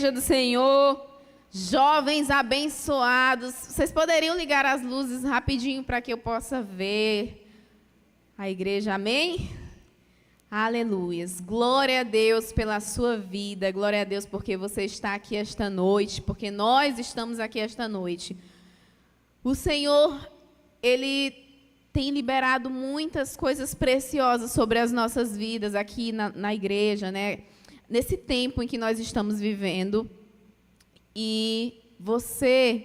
igreja do Senhor, jovens abençoados. Vocês poderiam ligar as luzes rapidinho para que eu possa ver a igreja, amém? Aleluias. Glória a Deus pela sua vida, glória a Deus porque você está aqui esta noite, porque nós estamos aqui esta noite. O Senhor, Ele tem liberado muitas coisas preciosas sobre as nossas vidas aqui na igreja, né? Nesse tempo em que nós estamos vivendo. E você,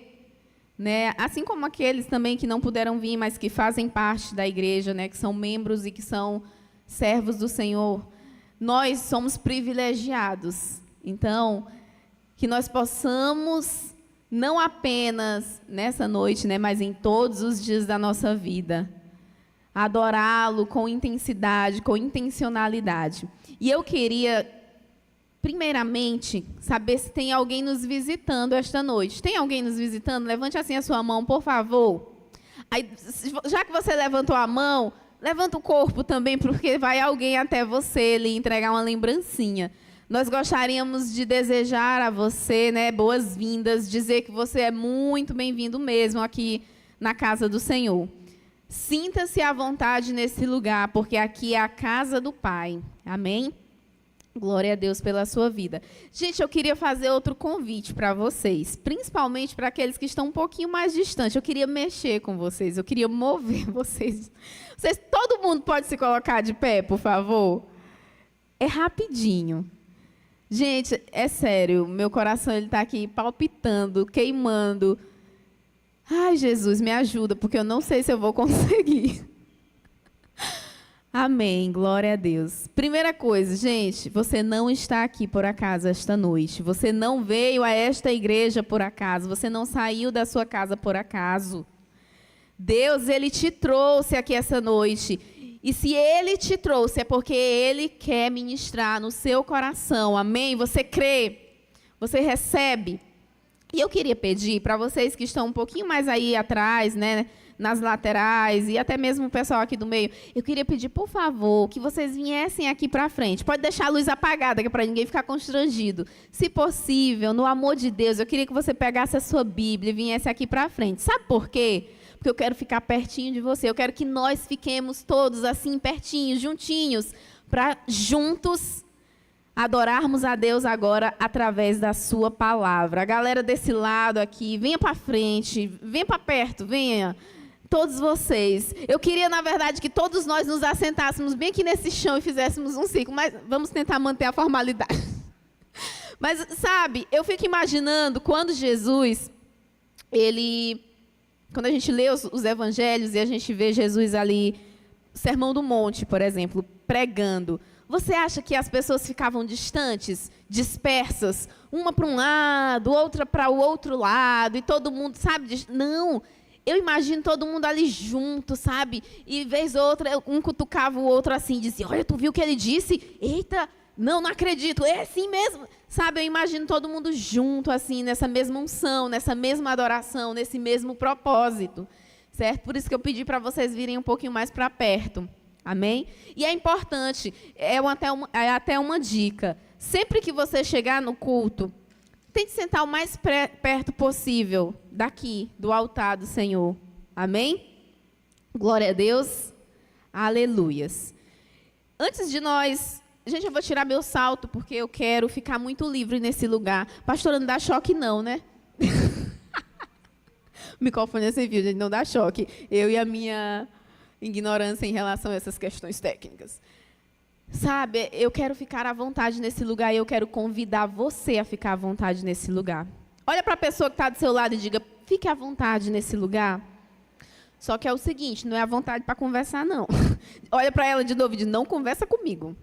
né, assim como aqueles também que não puderam vir, mas que fazem parte da igreja, né, que são membros e que são servos do Senhor, nós somos privilegiados. Então, que nós possamos, não apenas nessa noite, né, mas em todos os dias da nossa vida, adorá-lo com intensidade, com intencionalidade. E eu queria, primeiramente, saber se tem alguém nos visitando esta noite. Tem alguém nos visitando? Levante assim a sua mão, por favor. Aí, já que você levantou a mão, levanta o corpo também, porque vai alguém até você lhe entregar uma lembrancinha. Nós gostaríamos de desejar a você, né, boas-vindas, dizer que você é muito bem-vindo mesmo aqui na casa do Senhor. Sinta-se à vontade nesse lugar, porque aqui é a casa do Pai. Amém? Glória a Deus pela sua vida. Gente, eu queria fazer outro convite para vocês, principalmente para aqueles que estão um pouquinho mais distantes. Eu queria mexer com vocês, eu queria mover vocês. Todo mundo pode se colocar de pé, por favor? É rapidinho. Gente, é sério, meu coração está aqui palpitando, queimando. Ai, Jesus, me ajuda, porque eu não sei se eu vou conseguir. Amém, glória a Deus. Primeira coisa, gente, você não está aqui por acaso esta noite. Você não veio a esta igreja por acaso. Você não saiu da sua casa por acaso. Deus, Ele te trouxe aqui essa noite. E se Ele te trouxe, é porque Ele quer ministrar no seu coração. Amém? Você crê? Você recebe? E eu queria pedir para vocês que estão um pouquinho mais aí atrás, né, nas laterais e até mesmo o pessoal aqui do meio, eu queria pedir, por favor, que vocês viessem aqui para frente. Pode deixar a luz apagada, que é para ninguém ficar constrangido. Se possível, no amor de Deus, eu queria que você pegasse a sua Bíblia e viesse aqui para frente. Sabe por quê? Porque eu quero ficar pertinho de você. Eu quero que nós fiquemos todos assim, pertinhos, juntinhos, para juntos adorarmos a Deus agora através da sua palavra. A galera desse lado aqui, venha para frente, venha para perto, venha. Todos vocês. Eu queria, na verdade, que todos nós nos assentássemos bem aqui nesse chão e fizéssemos um círculo, mas vamos tentar manter a formalidade. Mas, sabe, eu fico imaginando quando Jesus, quando a gente lê os evangelhos e a gente vê Jesus ali, Sermão do Monte, por exemplo, pregando. Você acha que as pessoas ficavam distantes, dispersas, uma para um lado, outra para o outro lado, e todo mundo, sabe? Não. Eu imagino todo mundo ali junto, sabe? E vez ou outra, um cutucava o outro assim, dizia, olha, tu viu o que ele disse? Eita, não acredito, é assim mesmo. Sabe, eu imagino todo mundo junto, assim, nessa mesma unção, nessa mesma adoração, nesse mesmo propósito, certo? Por isso que eu pedi para vocês virem um pouquinho mais para perto, amém? E é importante, é até uma dica, sempre que você chegar no culto, tente sentar o mais perto possível daqui, do altar do Senhor. Amém? Glória a Deus. Aleluias. Antes de nós... Gente, eu vou tirar meu salto, porque eu quero ficar muito livre nesse lugar. Pastora, não dá choque não, né? O microfone é sem fio, gente, não dá choque. Eu e a minha ignorância em relação a essas questões técnicas. Sabe, eu quero ficar à vontade nesse lugar e eu quero convidar você a ficar à vontade nesse lugar. Olha para a pessoa que está do seu lado e diga, fique à vontade nesse lugar. Só que é o seguinte, não é à vontade para conversar, não. Olha para ela de novo e diz, não conversa comigo.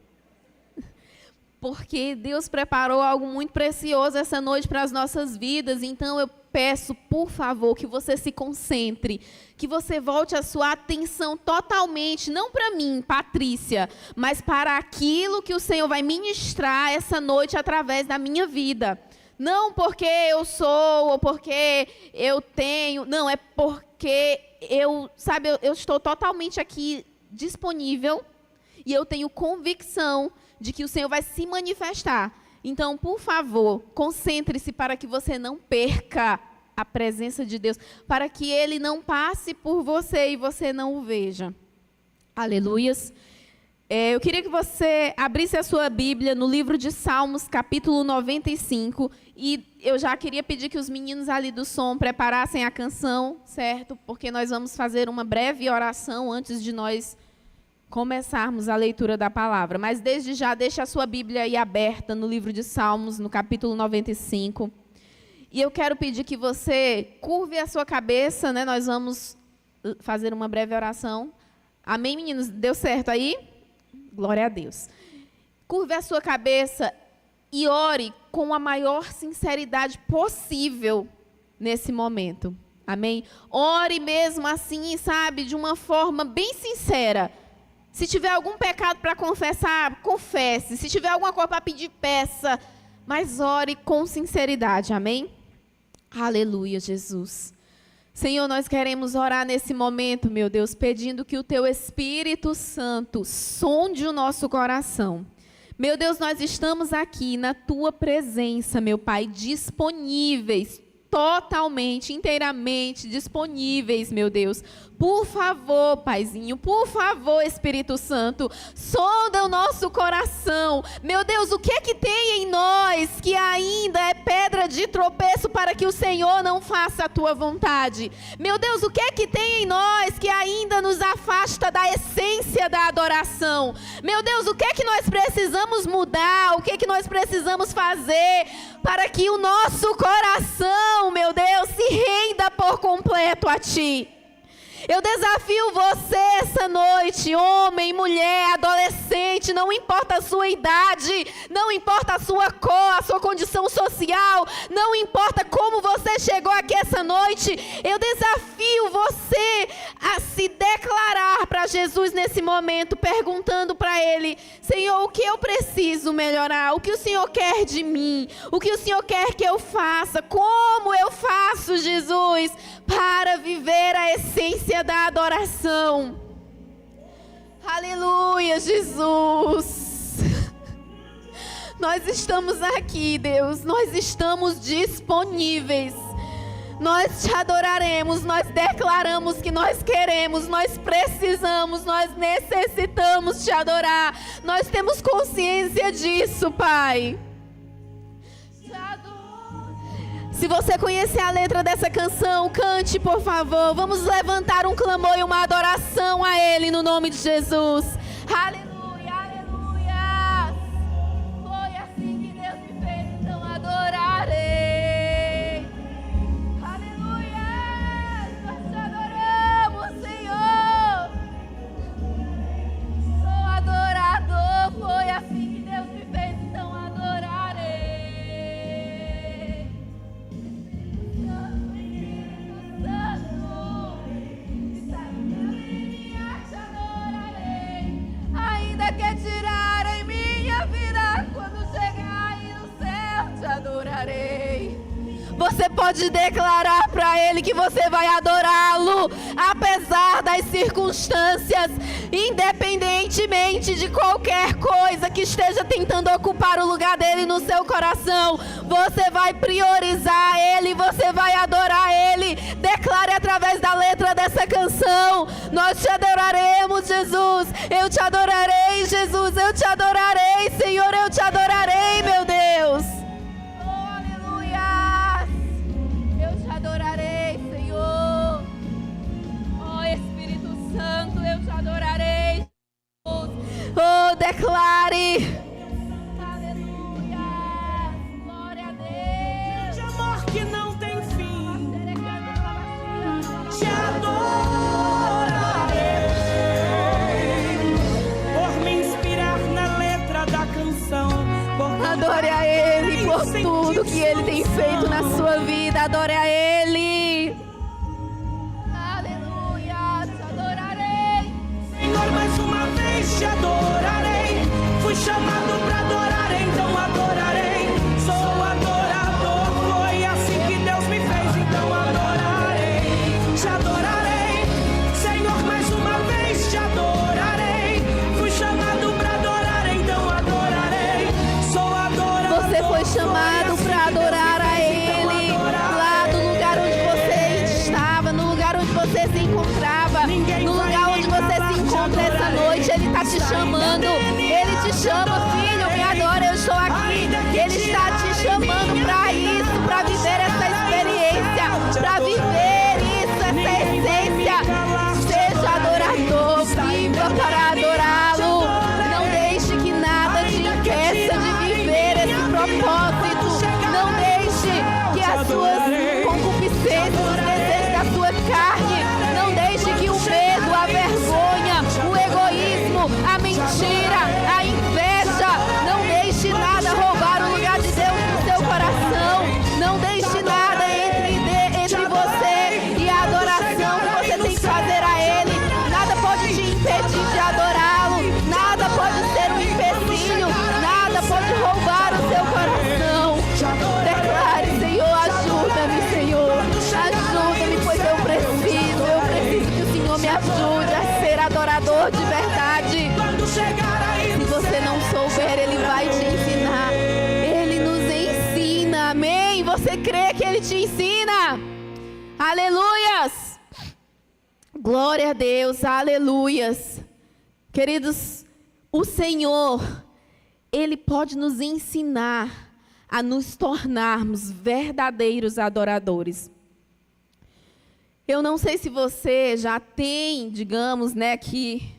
Porque Deus preparou algo muito precioso essa noite para as nossas vidas. Então, eu peço, por favor, que você se concentre, que você volte a sua atenção totalmente, não para mim, Patrícia, mas para aquilo que o Senhor vai ministrar essa noite através da minha vida. Não porque eu sou ou porque eu tenho, não, é porque eu estou totalmente aqui disponível e eu tenho convicção de que o Senhor vai se manifestar Então, por favor, concentre-se para que você não perca a presença de Deus, para que Ele não passe por você e você não o veja. Aleluias. Eu queria que você abrisse a sua Bíblia no livro de Salmos, capítulo 95, e eu já queria pedir que os meninos ali do som preparassem a canção, certo? Porque nós vamos fazer uma breve oração antes de nós começarmos a leitura da palavra. Mas desde já, deixe a sua Bíblia aí aberta no livro de Salmos, no capítulo 95. E eu quero pedir que você curve a sua cabeça, né? Nós vamos fazer uma breve oração. Amém, meninos? Deu certo aí? Glória a Deus. Curve a sua cabeça e ore com a maior sinceridade possível nesse momento. Amém? Ore mesmo assim, sabe, de uma forma bem sincera. Se tiver algum pecado para confessar, confesse. Se tiver alguma coisa para pedir, peça. Mas ore com sinceridade. Amém? Aleluia, Jesus. Senhor, nós queremos orar nesse momento, meu Deus, pedindo que o Teu Espírito Santo sonde o nosso coração. Meu Deus, nós estamos aqui na Tua presença, meu Pai, disponíveis, totalmente, inteiramente disponíveis, meu Deus. Por favor, Paizinho, por favor, Espírito Santo, sonda o nosso coração. Meu Deus, o que é que tem em nós que ainda é pedra de tropeço para que o Senhor não faça a Tua vontade? Meu Deus, o que é que tem em nós que ainda nos afasta da essência da adoração? Meu Deus, o que é que nós precisamos mudar? O que é que nós precisamos fazer para que o nosso coração, meu Deus, se renda por completo a Ti? Eu desafio você essa noite, homem, mulher, adolescente, não importa a sua idade, não importa a sua cor, a sua condição social, não importa como você chegou aqui essa noite, eu desafio você a se declarar para Jesus nesse momento, perguntando para Ele: Senhor, o que eu preciso melhorar? O que o Senhor quer de mim? O que o Senhor quer que eu faça? Como eu faço, Jesus, para viver a essência da adoração? Aleluia, Jesus. Nós estamos aqui, Deus. Nós estamos disponíveis. Nós Te adoraremos. Nós declaramos que nós queremos, nós precisamos, nós necessitamos Te adorar. Nós temos consciência disso, Pai. Se você conhecer a letra dessa canção, cante, por favor. Vamos levantar um clamor e uma adoração a Ele, no nome de Jesus. Aleluia, aleluia. Foi assim que Deus me fez, então adorarei. Aleluia. Nós Te adoramos, Senhor. Sou adorador. Foi assim que Deus me fez, então adorarei. Quer tirar em minha vida, quando chegar aí no céu Te adorarei. Você pode declarar para Ele que você vai adorá-lo, apesar das circunstâncias, independentemente de qualquer coisa que esteja tentando ocupar o lugar dele no seu coração. Você vai priorizar Ele, você vai adorar Ele. Declare através da letra dessa canção: nós Te adoraremos, Jesus. Eu Te adorarei, Jesus. Eu Te adorarei, Senhor. Eu Te adorarei, meu Deus. Adorarei, Senhor. Oh, Espírito Santo, eu Te adorarei. Oh, declare. Aleluia. Glória a Deus. De amor que não tem fim, Te adorarei. Por me inspirar na letra da canção. Adore a Ele por tudo que Ele tem feito na sua vida. Adore a Ele. Aleluia, Te adorarei. Senhor, mais uma vez Te adorarei. Fui chamado para adorar, então adorarei. Sou adorador, foi assim que Deus me fez, então adorarei. Te adorarei. Senhor, mais uma vez Te adorarei. Fui chamado para adorar, então adorarei. Sou adorador. Você chamando. Ele te chama, filho, me adora, eu estou aqui. Ele está te chamando para isso, para viver essa experiência, para viver isso, essa essência. Seja adorador, viva para adorá-lo. Não deixe que nada te impeça de viver esse propósito. Não deixe que as suas concupiscências, os desejos da sua carne, não deixe que o medo, a vergonha, o egoísmo, a mentira, a inveja, não deixe nada roubar o lugar de Deus no seu coração. Não deixe nada entre você e a adoração que você tem que fazer a Ele. Nada pode te impedir de adorá-lo. Nada pode ser um empecilho. Nada pode roubar o seu coração. Declare, Senhor, ajuda-me, Senhor. Ajuda-me, pois eu preciso que o Senhor me ajude a ser adorador de verdade. Se você não souber, Ele vai te ensinar. Ele nos ensina, amém? Você crê que Ele te ensina? Aleluias! Glória a Deus, aleluias. Queridos, o Senhor, Ele pode nos ensinar a nos tornarmos verdadeiros adoradores. Eu não sei se você já tem, digamos, que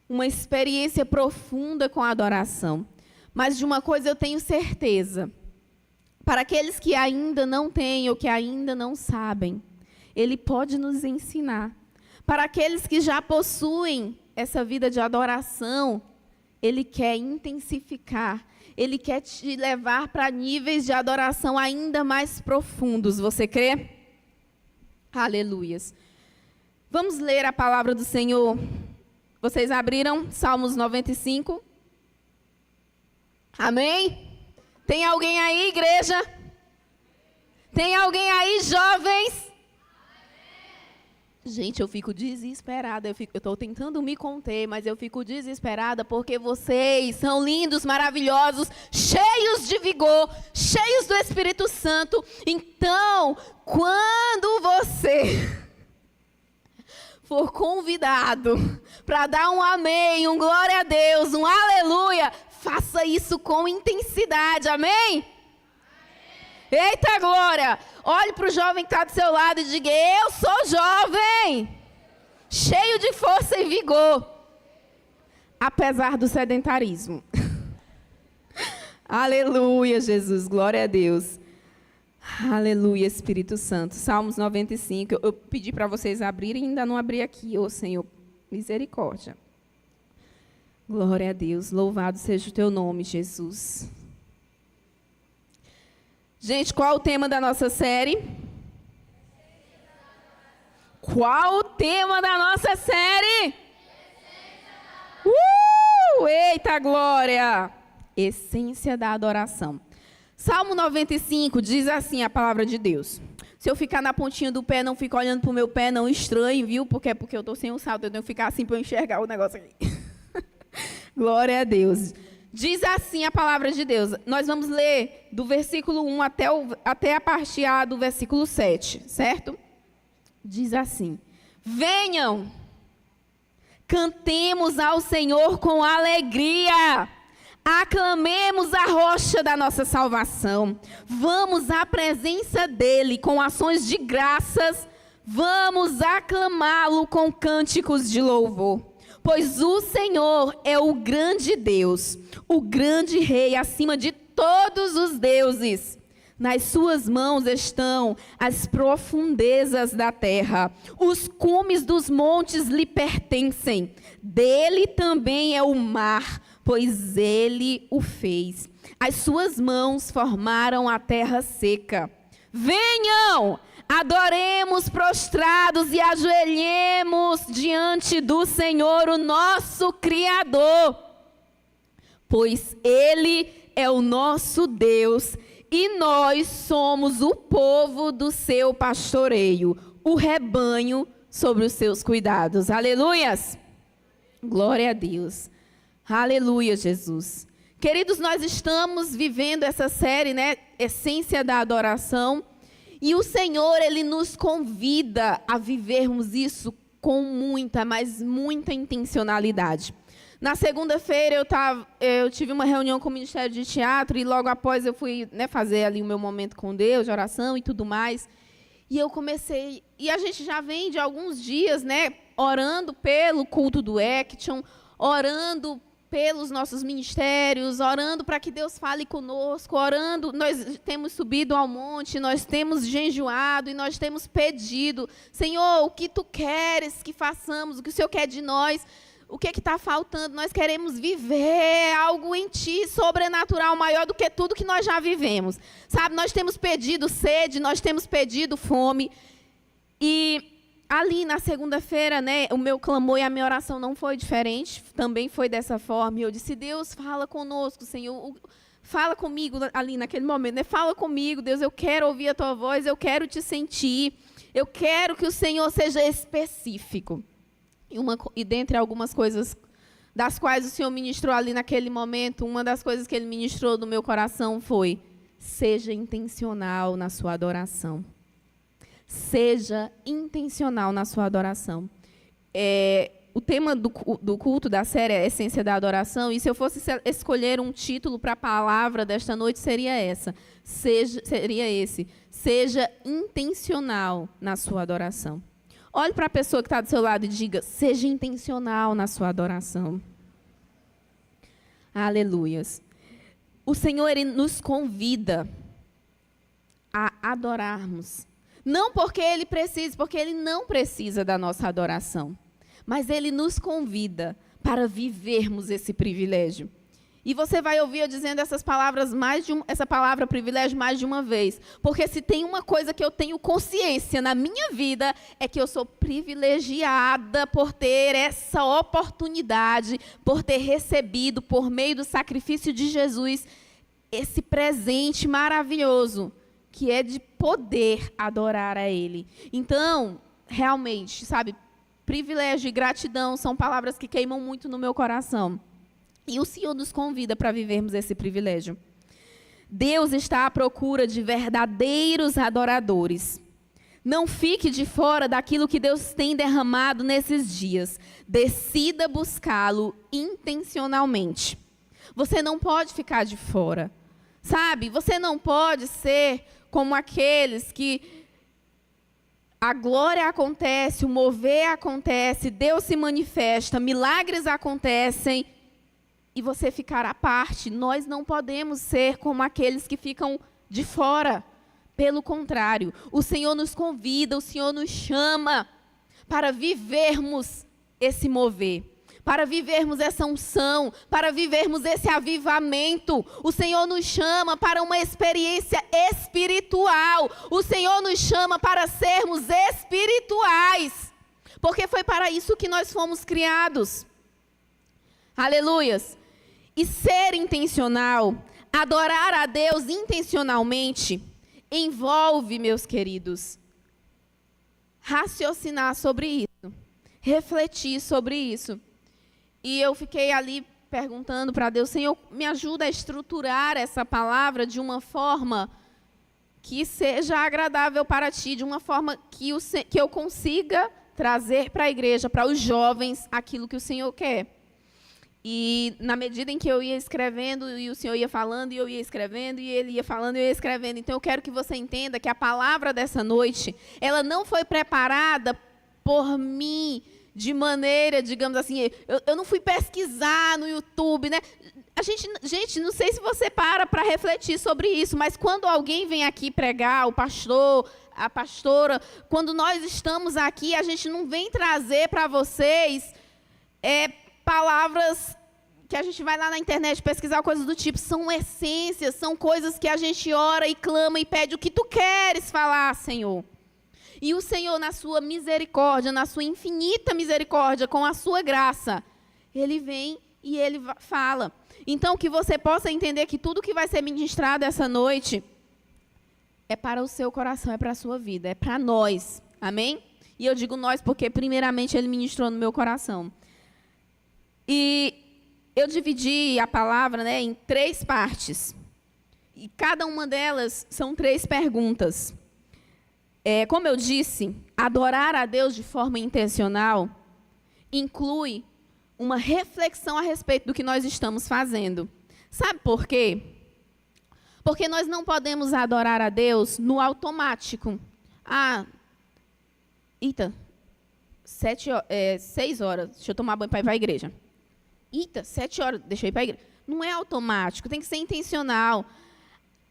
uma experiência profunda com a adoração, mas de uma coisa eu tenho certeza. Para aqueles que ainda não têm ou que ainda não sabem, Ele pode nos ensinar. Para aqueles que já possuem essa vida de adoração, Ele quer intensificar. Ele quer te levar para níveis de adoração ainda mais profundos. Você crê? Aleluias. Vamos ler a palavra do Senhor. Vocês abriram Salmos 95? Amém? Tem alguém aí, igreja? Tem alguém aí, jovens? Gente, eu fico desesperada. Eu estou tentando me conter, mas eu fico desesperada porque vocês são lindos, maravilhosos, cheios de vigor, cheios do Espírito Santo. Então, quando você for convidado para dar um amém, um glória a Deus, um aleluia, faça isso com intensidade, amém? Eita glória! Olhe para o jovem que está do seu lado e diga: eu sou jovem, cheio de força e vigor, apesar do sedentarismo. Aleluia, Jesus, glória a Deus. Aleluia, Espírito Santo. Salmos 95, eu pedi para vocês abrirem e ainda não abri aqui, ô Senhor, misericórdia. Glória a Deus, louvado seja o teu nome, Jesus. Gente, qual o tema da nossa série? Qual o tema da nossa série? Eita glória! Essência da adoração. Salmo 95 diz assim a palavra de Deus. Se eu ficar na pontinha do pé, não fico olhando para o meu pé, não estranhe, viu? Porque eu estou sem o salto, eu tenho que ficar assim para eu enxergar o negócio aqui. Glória a Deus. Diz assim a palavra de Deus. Nós vamos ler do versículo 1 até a parte A do versículo 7, certo? Diz assim: venham, cantemos ao Senhor com alegria, aclamemos a rocha da nossa salvação, vamos à presença dele com ações de graças, vamos aclamá-lo com cânticos de louvor. Pois o Senhor é o grande Deus, o grande Rei acima de todos os deuses. Nas suas mãos estão as profundezas da terra. Os cumes dos montes lhe pertencem. Dele também é o mar, pois ele o fez. As suas mãos formaram a terra seca. Venham! Adoremos prostrados e ajoelhemos diante do Senhor, o nosso Criador. Pois Ele é o nosso Deus e nós somos o povo do seu pastoreio, o rebanho sobre os seus cuidados. Aleluias! Glória a Deus. Aleluia, Jesus. Queridos, nós estamos vivendo essa série, Essência da Adoração. E o Senhor, Ele nos convida a vivermos isso com muita, mas muita intencionalidade. Na segunda-feira eu tive uma reunião com o Ministério de Teatro e logo após eu fui, né, fazer ali o meu momento com Deus, de oração e tudo mais. E eu comecei, e a gente já vem de alguns dias, né, orando pelo culto do Action, orando pelos nossos ministérios, orando para que Deus fale conosco, orando. Nós temos subido ao monte, nós temos jejuado e nós temos pedido, Senhor, o que Tu queres que façamos, o que o Senhor quer de nós, o que está faltando? Nós queremos viver algo em Ti, sobrenatural, maior do que tudo que nós já vivemos. Sabe, nós temos pedido sede, nós temos pedido fome. E ali na segunda-feira, né, o meu clamor e a minha oração não foi diferente, também foi dessa forma. Eu disse, Deus, fala conosco, Senhor, fala comigo ali naquele momento, né? Fala comigo, Deus, eu quero ouvir a Tua voz, eu quero Te sentir, eu quero que o Senhor seja específico. E dentre algumas coisas das quais o Senhor ministrou ali naquele momento, uma das coisas que Ele ministrou no meu coração foi, seja intencional na sua adoração. Seja intencional na sua adoração. O tema do culto da série é a essência da adoração, e se eu fosse escolher um título para a palavra desta noite, seria esse. Seja intencional na sua adoração. Olhe para a pessoa que está do seu lado e diga, seja intencional na sua adoração. Aleluias. O Senhor, Ele nos convida a adorarmos. Não porque Ele precise, porque Ele não precisa da nossa adoração. Mas Ele nos convida para vivermos esse privilégio. E você vai ouvir eu dizendo essa palavra privilégio mais de uma vez. Porque se tem uma coisa que eu tenho consciência na minha vida, é que eu sou privilegiada por ter essa oportunidade, por ter recebido, por meio do sacrifício de Jesus, esse presente maravilhoso, que é de poder adorar a Ele. Então, realmente, sabe, privilégio e gratidão são palavras que queimam muito no meu coração. E o Senhor nos convida para vivermos esse privilégio. Deus está à procura de verdadeiros adoradores. Não fique de fora daquilo que Deus tem derramado nesses dias. Decida buscá-lo intencionalmente. Você não pode ficar de fora. Sabe, você não pode ser como aqueles que a glória acontece, o mover acontece, Deus se manifesta, milagres acontecem, e você ficar à parte. Nós não podemos ser como aqueles que ficam de fora. Pelo contrário, o Senhor nos convida, o Senhor nos chama para vivermos esse mover, para vivermos essa unção, para vivermos esse avivamento. O Senhor nos chama para uma experiência espiritual. O Senhor nos chama para sermos espirituais, porque foi para isso que nós fomos criados. Aleluias. E ser intencional, adorar a Deus intencionalmente, envolve, meus queridos, raciocinar sobre isso, refletir sobre isso. E eu fiquei ali perguntando para Deus, Senhor, me ajuda a estruturar essa palavra de uma forma que seja agradável para Ti, de uma forma que eu consiga trazer para a igreja, para os jovens, aquilo que o Senhor quer. E na medida em que eu ia escrevendo, e o Senhor ia falando, e eu ia escrevendo, e Ele ia falando, e eu ia escrevendo. Então, eu quero que você entenda que a palavra dessa noite, ela não foi preparada por mim de maneira, digamos assim, eu não fui pesquisar no YouTube, né? Gente, não sei se você para refletir sobre isso, mas quando alguém vem aqui pregar, o pastor, a pastora, quando nós estamos aqui, a gente não vem trazer para vocês palavras que a gente vai lá na internet pesquisar, coisas do tipo. São essências, são coisas que a gente ora e clama e pede o que Tu queres falar, Senhor. E o Senhor, na sua misericórdia, na sua infinita misericórdia, com a sua graça, Ele vem e Ele fala. Então, que você possa entender que tudo que vai ser ministrado essa noite é para o seu coração, é para a sua vida, é para nós. Amém? E eu digo nós porque, primeiramente, Ele ministrou no meu coração. E eu dividi a palavra, né, em 3 partes. E cada uma delas são 3 perguntas. Como eu disse, adorar a Deus de forma intencional inclui uma reflexão a respeito do que nós estamos fazendo. Sabe por quê? Porque nós não podemos adorar a Deus no automático. Eita, 6 horas, deixa eu tomar banho para ir para a igreja. 7 horas, deixa eu ir para a igreja. Não é automático, tem que ser intencional.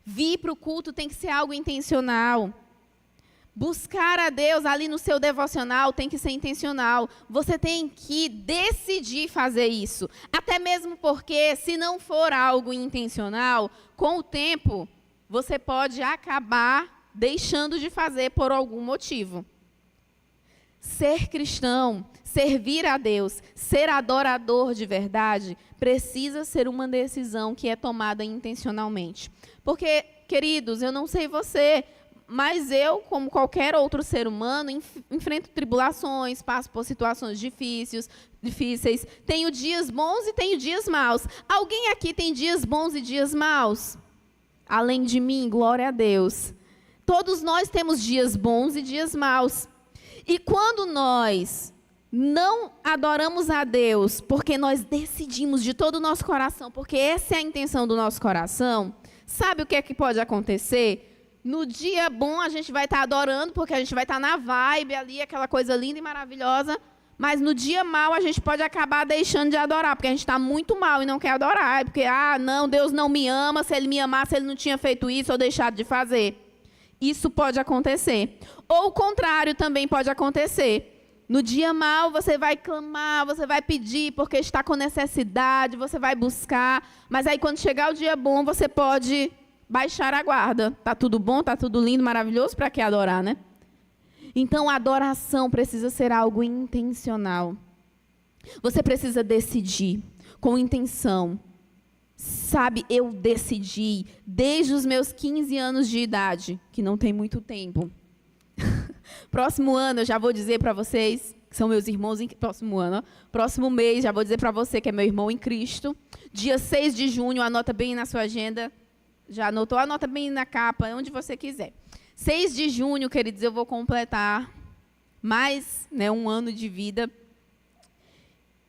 Vir para o culto tem que ser algo intencional. Buscar a Deus ali no seu devocional tem que ser intencional. Você tem que decidir fazer isso. Até mesmo porque, se não for algo intencional, com o tempo, você pode acabar deixando de fazer por algum motivo. Ser cristão, servir a Deus, ser adorador de verdade, precisa ser uma decisão que é tomada intencionalmente. Porque, queridos, eu não sei você, mas eu, como qualquer outro ser humano, enfrento tribulações, passo por situações difíceis, tenho dias bons e tenho dias maus. Alguém aqui tem dias bons e dias maus? Além de mim, glória a Deus. Todos nós temos dias bons e dias maus. E quando nós não adoramos a Deus, porque nós decidimos de todo o nosso coração, porque essa é a intenção do nosso coração, sabe o que é que pode acontecer? No dia bom a gente vai estar adorando, porque a gente vai estar na vibe ali, aquela coisa linda e maravilhosa, mas no dia mau a gente pode acabar deixando de adorar, porque a gente está muito mal e não quer adorar, porque, não, Deus não me ama, se Ele me amasse, Ele não tinha feito isso ou deixado de fazer. Isso pode acontecer. Ou o contrário também pode acontecer. No dia mau você vai clamar, você vai pedir porque está com necessidade, você vai buscar, mas aí quando chegar o dia bom você pode baixar a guarda. Tá tudo bom, tá tudo lindo, maravilhoso, para que adorar, né? Então a adoração precisa ser algo intencional. Você precisa decidir com intenção. Sabe, eu decidi desde os meus 15 anos de idade, que não tem muito tempo. Próximo ano eu já vou dizer para vocês, que são meus irmãos, próximo ano, próximo mês já vou dizer para você que é meu irmão em Cristo. Dia 6 de junho, anota bem na sua agenda. Já anotou? Anota bem na capa, onde você quiser. 6 de junho, queridos, eu vou completar mais um ano de vida.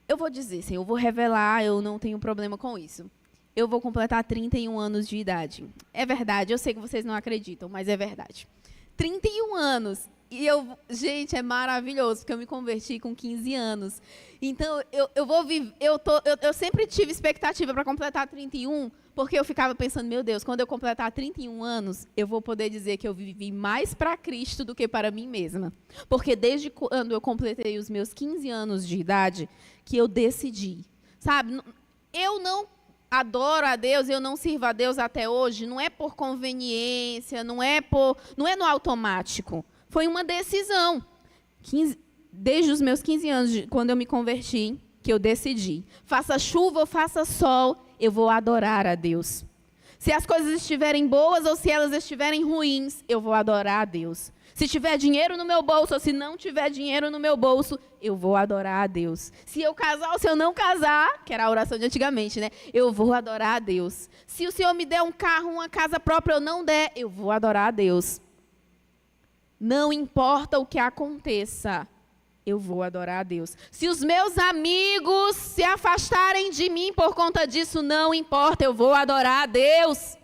Eu vou dizer, Senhor, eu vou revelar, eu não tenho problema com isso. Eu vou completar 31 anos de idade. É verdade, eu sei que vocês não acreditam, mas é verdade. 31 anos. E gente, é maravilhoso, porque eu me converti com 15 anos. Então, eu vou viver, eu sempre tive expectativa para completar 31, porque eu ficava pensando, meu Deus, quando eu completar 31 anos, eu vou poder dizer que eu vivi mais para Cristo do que para mim mesma. Porque desde quando eu completei os meus 15 anos de idade, que eu decidi, sabe, eu não adoro a Deus, eu não sirvo a Deus até hoje, não é por conveniência, não é no automático. Foi uma decisão. Desde os meus 15 anos, quando eu me converti, que eu decidi. Faça chuva ou faça sol, eu vou adorar a Deus. Se as coisas estiverem boas ou se elas estiverem ruins, eu vou adorar a Deus. Se tiver dinheiro no meu bolso ou se não tiver dinheiro no meu bolso, eu vou adorar a Deus. Se eu casar ou se eu não casar, que era a oração de antigamente, né? Eu vou adorar a Deus. Se o Senhor me der um carro, uma casa própria, eu não der, eu vou adorar a Deus. Não importa o que aconteça, eu vou adorar a Deus. Se os meus amigos se afastarem de mim por conta disso, não importa, eu vou adorar a Deus.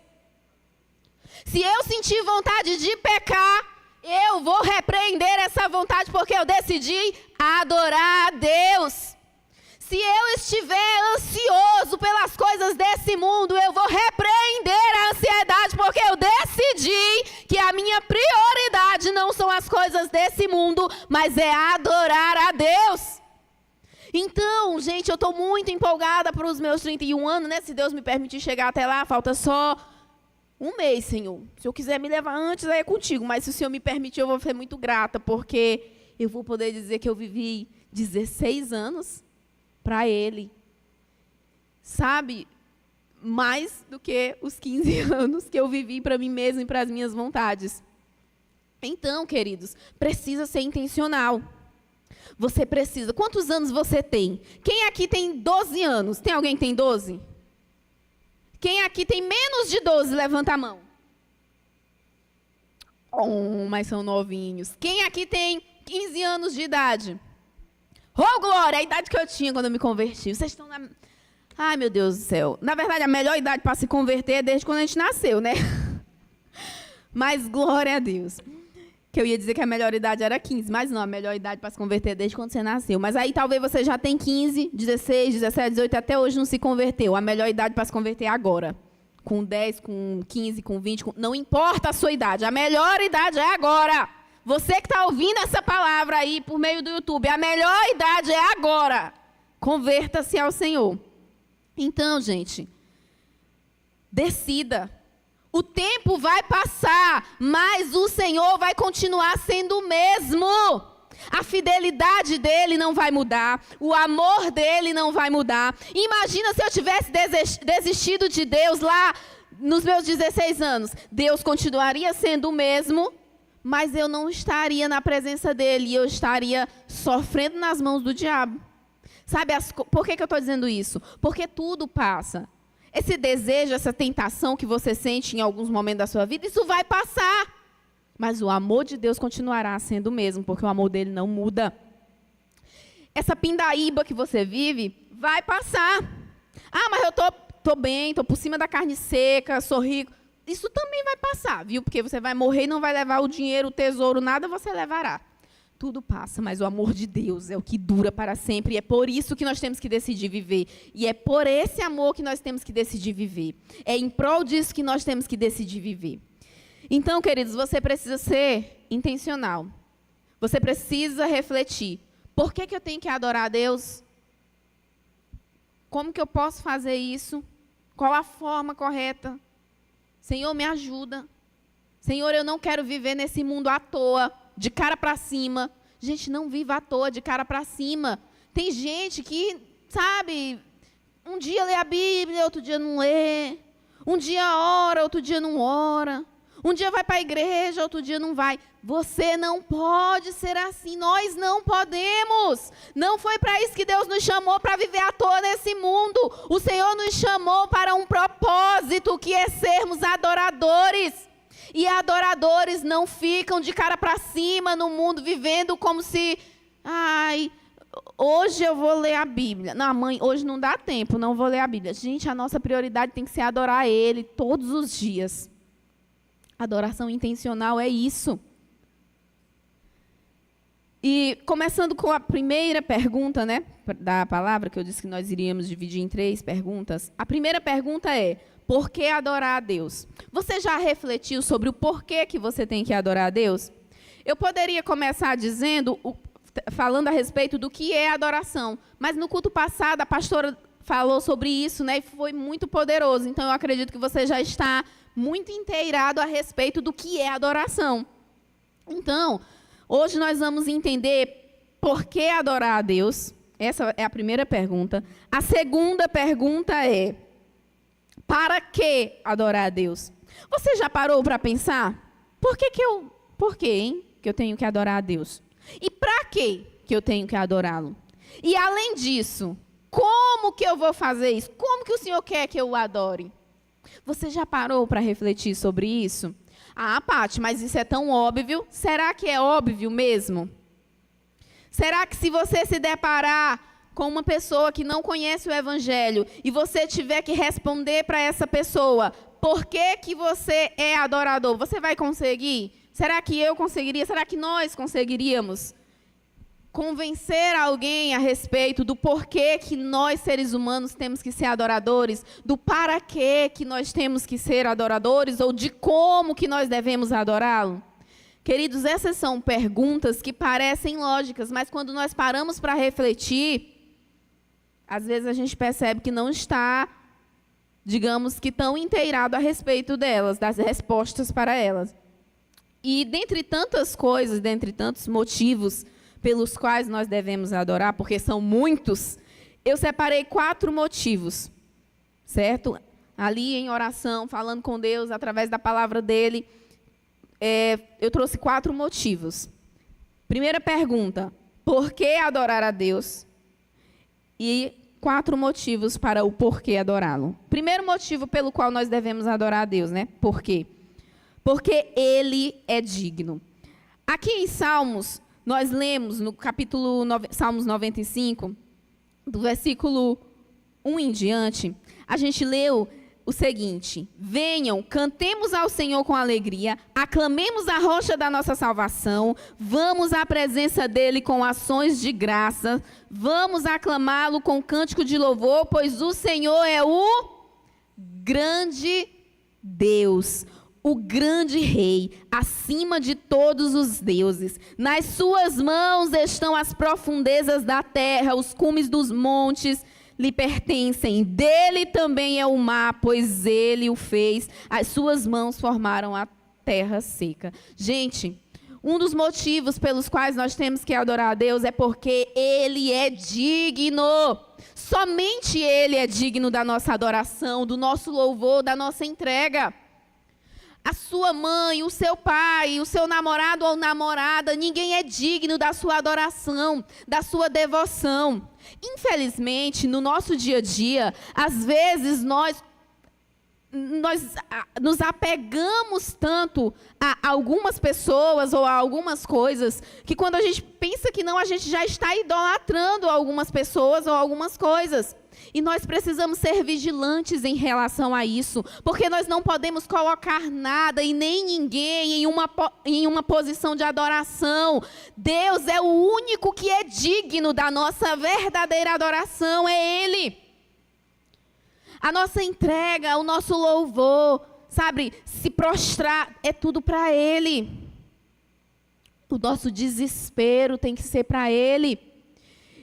Se eu sentir vontade de pecar, eu vou repreender essa vontade porque eu decidi adorar a Deus. Se eu estiver ansioso pelas coisas desse mundo, eu vou repreender a ansiedade porque eu decidi que a minha prioridade não são as coisas desse mundo, mas é adorar a Deus. Então, gente, eu estou muito empolgada para os meus 31 anos, né? Se Deus me permitir chegar até lá, falta só um mês, Senhor. Se eu quiser me levar antes, aí é contigo. Mas se o Senhor me permitir, eu vou ser muito grata, porque eu vou poder dizer que eu vivi 16 anos para Ele. Sabe? Mais do que os 15 anos que eu vivi para mim mesma e para as minhas vontades. Então, queridos, precisa ser intencional. Você precisa. Quantos anos você tem? Quem aqui tem 12 anos? Tem alguém que tem 12? Quem aqui tem menos de 12, levanta a mão. Mas são novinhos. Quem aqui tem 15 anos de idade? Oh, glória, a idade que eu tinha quando eu me converti. Vocês estão na... Ai, meu Deus do céu. Na verdade, a melhor idade para se converter é desde quando a gente nasceu, né? Mas glória a Deus. Que eu ia dizer que a melhor idade era 15, mas não, a melhor idade para se converter é desde quando você nasceu. Mas aí talvez você já tem 15, 16, 17, 18, até hoje não se converteu. A melhor idade para se converter é agora. Com 10, com 15, com 20, não importa a sua idade. A melhor idade é agora. Você que está ouvindo essa palavra aí por meio do YouTube, a melhor idade é agora. Converta-se ao Senhor. Então, gente, decida. O tempo vai passar, mas o Senhor vai continuar sendo o mesmo. A fidelidade dele não vai mudar, o amor dele não vai mudar. Imagina se eu tivesse desistido de Deus lá nos meus 16 anos. Deus continuaria sendo o mesmo, mas eu não estaria na presença dele e eu estaria sofrendo nas mãos do diabo. Sabe, por que eu estou dizendo isso? Porque tudo passa. Esse desejo, essa tentação que você sente em alguns momentos da sua vida, isso vai passar. Mas o amor de Deus continuará sendo o mesmo, porque o amor dele não muda. Essa pindaíba que você vive vai passar. Ah, mas eu tô bem, tô por cima da carne seca, sou rico. Isso também vai passar, viu? Porque você vai morrer e não vai levar o dinheiro, o tesouro, nada você levará. Tudo passa, mas o amor de Deus é o que dura para sempre. E é por isso que nós temos que decidir viver. E é por esse amor que nós temos que decidir viver. É em prol disso que nós temos que decidir viver. Então, queridos, você precisa ser intencional. Você precisa refletir. Por que eu tenho que adorar a Deus? Como que eu posso fazer isso? Qual a forma correta? Senhor, me ajuda. Senhor, eu não quero viver nesse mundo à toa. De cara para cima. Gente, não viva à toa, de cara para cima. Tem gente que, sabe, um dia lê a Bíblia, outro dia não lê. Um dia ora, outro dia não ora. Um dia vai para a igreja, outro dia não vai. Você não pode ser assim. Nós não podemos. Não foi para isso que Deus nos chamou, para viver à toa nesse mundo. O Senhor nos chamou para um propósito, que é sermos adoradores. E adoradores não ficam de cara para cima no mundo, vivendo como se... Ai, hoje eu vou ler a Bíblia. Não, mãe, hoje não dá tempo, não vou ler a Bíblia. Gente, a nossa prioridade tem que ser adorar Ele todos os dias. Adoração intencional é isso. E começando com a primeira pergunta, né, da palavra, que eu disse que nós iríamos dividir em 3 perguntas. A primeira pergunta é: por que adorar a Deus? Você já refletiu sobre o porquê que você tem que adorar a Deus? Eu poderia começar dizendo, falando a respeito do que é adoração. Mas no culto passado, a pastora falou sobre isso, né, e foi muito poderoso. Então, eu acredito que você já está muito inteirado a respeito do que é adoração. Então, hoje nós vamos entender por que adorar a Deus. Essa é a primeira pergunta. A segunda pergunta é: para que adorar a Deus? Você já parou para pensar? Por que eu tenho que adorar a Deus? E para que eu tenho que adorá-lo? E além disso, como que eu vou fazer isso? Como que o Senhor quer que eu o adore? Você já parou para refletir sobre isso? Ah, Paty, mas isso é tão óbvio. Será que é óbvio mesmo? Será que se você se deparar com uma pessoa que não conhece o Evangelho e você tiver que responder para essa pessoa, por que você é adorador, você vai conseguir? Será que eu conseguiria? Será que nós conseguiríamos convencer alguém a respeito do porquê que nós, seres humanos, temos que ser adoradores, do para que nós temos que ser adoradores, ou de como que nós devemos adorá-lo? Queridos, essas são perguntas que parecem lógicas, mas quando nós paramos para refletir, às vezes a gente percebe que não está, digamos que tão inteirado a respeito delas, das respostas para elas. E dentre tantas coisas, dentre tantos motivos pelos quais nós devemos adorar, porque são muitos, eu separei 4 motivos, certo? Ali em oração, falando com Deus, através da palavra dele, eu trouxe 4 motivos. Primeira pergunta: por que adorar a Deus? E 4 motivos para o porquê adorá-lo. Primeiro motivo pelo qual nós devemos adorar a Deus, né? Por quê? Porque Ele é digno. Aqui em Salmos, nós lemos no capítulo Salmos 95, do versículo 1 em diante, a gente leu o seguinte: venham, cantemos ao Senhor com alegria, aclamemos a rocha da nossa salvação, vamos à presença dele com ações de graça, vamos aclamá-lo com cântico de louvor, pois o Senhor é o grande Deus, o grande Rei, acima de todos os deuses. Nas suas mãos estão as profundezas da terra, os cumes dos montes lhe pertencem. Dele também é o mar, pois ele o fez. As suas mãos formaram a terra seca. Gente, um dos motivos pelos quais nós temos que adorar a Deus é porque ele é digno. Somente ele é digno da nossa adoração, do nosso louvor, da nossa entrega. A sua mãe, o seu pai, o seu namorado ou namorada, ninguém é digno da sua adoração, da sua devoção. Infelizmente, no nosso dia a dia, às vezes nós nos apegamos tanto a algumas pessoas ou a algumas coisas, que quando a gente pensa que não, a gente já está idolatrando algumas pessoas ou algumas coisas. E nós precisamos ser vigilantes em relação a isso, porque nós não podemos colocar nada e nem ninguém em uma posição de adoração. Deus é o único que é digno da nossa verdadeira adoração, é Ele. A nossa entrega, o nosso louvor, sabe, se prostrar, é tudo para Ele. O nosso desespero tem que ser para Ele.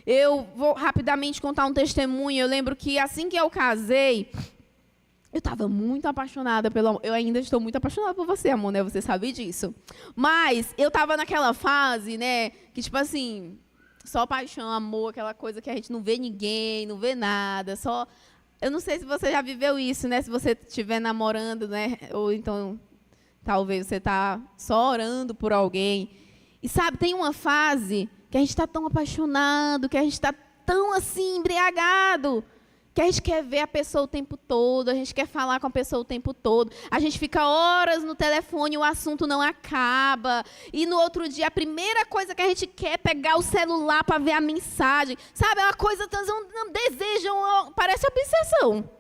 Eu vou rapidamente contar um testemunho. Eu lembro que assim que eu casei, eu estava muito apaixonada pelo amor. Eu ainda estou muito apaixonada por você, amor, né? Você sabe disso. Mas eu estava naquela fase, né? Que tipo assim, só paixão, amor, aquela coisa que a gente não vê ninguém, não vê nada. Só. Eu não sei se você já viveu isso, né? Se você estiver namorando, né? Ou então, talvez você está só orando por alguém. E sabe, tem uma fase que a gente está tão apaixonado, que a gente está tão assim embriagado, que a gente quer ver a pessoa o tempo todo, a gente quer falar com a pessoa o tempo todo, a gente fica horas no telefone e o assunto não acaba, e no outro dia a primeira coisa que a gente quer é pegar o celular para ver a mensagem, sabe, é uma coisa, um desejo, parece obsessão.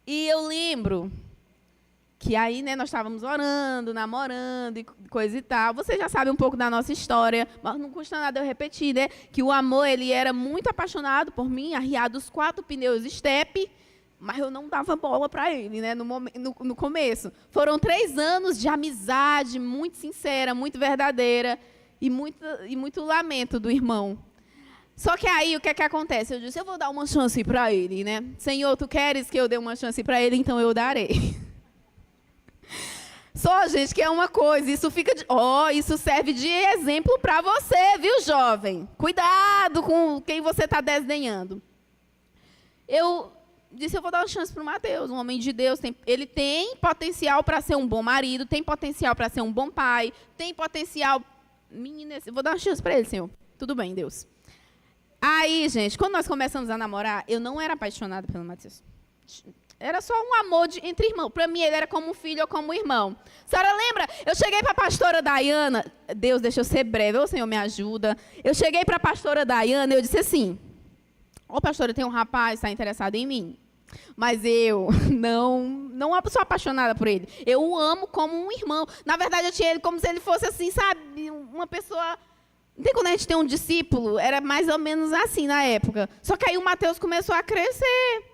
E eu lembro que aí, né, nós estávamos orando, namorando e coisa e tal. Você já sabe um pouco da nossa história, mas não custa nada eu repetir, né? Que o amor, ele era muito apaixonado por mim, arriado os 4 pneus step, mas eu não dava bola para ele, né, no começo. Foram 3 anos de amizade muito sincera, muito verdadeira e muito lamento do irmão. Só que aí, o que é que acontece? Eu disse, eu vou dar uma chance para ele, né? Senhor, tu queres que eu dê uma chance para ele, então eu darei. Só, gente, que é uma coisa, isso fica isso serve de exemplo para você, viu, jovem? Cuidado com quem você está desdenhando. Eu disse, eu vou dar uma chance para o Mateus, um homem de Deus. Ele tem potencial para ser um bom marido, tem potencial para ser um bom pai, tem potencial... Menina, eu vou dar uma chance para ele, Senhor. Tudo bem, Deus. Aí, gente, quando nós começamos a namorar, eu não era apaixonada pelo Mateus. Era só um amor entre irmãos. Para mim, ele era como um filho ou como um irmão. A senhora lembra? Eu cheguei para a pastora Dayana. Deus, deixa eu ser breve. Ô, Senhor, me ajuda. Eu cheguei para a pastora Dayana e eu disse assim, ô, pastora, tem um rapaz que está interessado em mim. Mas eu não sou apaixonada por ele. Eu o amo como um irmão. Na verdade, eu tinha ele como se ele fosse assim, sabe? Uma pessoa... Não tem quando a gente tem um discípulo? Era mais ou menos assim na época. Só que aí o Mateus começou a crescer.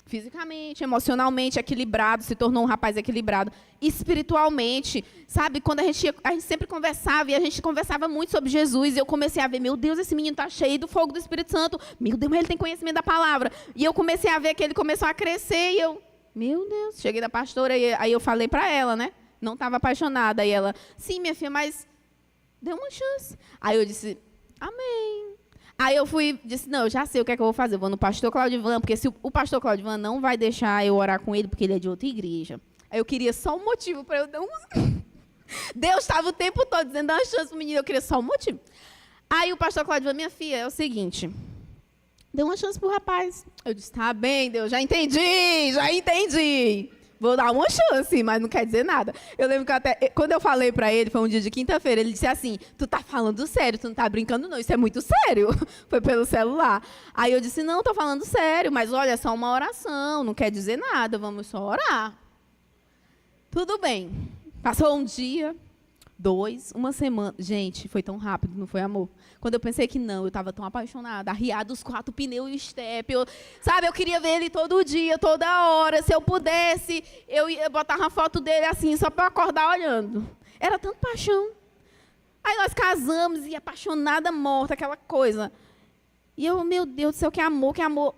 Fisicamente, emocionalmente equilibrado, se tornou um rapaz equilibrado. Espiritualmente, sabe? Quando a gente sempre conversava, e a gente conversava muito sobre Jesus, e eu comecei a ver, meu Deus, esse menino está cheio do fogo do Espírito Santo. Meu Deus, mas ele tem conhecimento da palavra. E eu comecei a ver que ele começou a crescer, e eu, meu Deus, cheguei da pastora, e aí eu falei para ela, né? Não estava apaixonada. E ela, sim, minha filha, mas dê uma chance. Aí eu disse, amém. Aí eu disse, não, eu já sei o que é que eu vou fazer. Eu vou no pastor Claudivan, porque se o pastor Claudivan não vai deixar eu orar com ele, porque ele é de outra igreja. Aí eu queria só um motivo para eu dar Deus estava o tempo todo dizendo, dá uma chance pro menino, eu queria só um motivo. Aí o pastor Claudivan, minha filha, é o seguinte, dê uma chance pro rapaz. Eu disse, tá bem, Deus, já entendi. Vou dar uma chance, mas não quer dizer nada. Eu lembro que quando eu falei pra ele, foi um dia de quinta-feira, ele disse assim, tu tá falando sério, tu não tá brincando não, isso é muito sério. Foi pelo celular. Aí eu disse, não, tô falando sério, mas olha, é só uma oração, não quer dizer nada, vamos só orar. Tudo bem. Passou um dia, 2, uma semana. Gente, foi tão rápido, não foi, amor? Quando eu pensei que não, eu estava tão apaixonada, arriada os 4 pneus e o step. Eu queria ver ele todo dia, toda hora. Se eu pudesse, eu ia botar uma foto dele assim, só para eu acordar olhando. Era tanta paixão. Aí nós casamos e apaixonada, morta, aquela coisa. E eu, meu Deus do céu, que amor, que amor.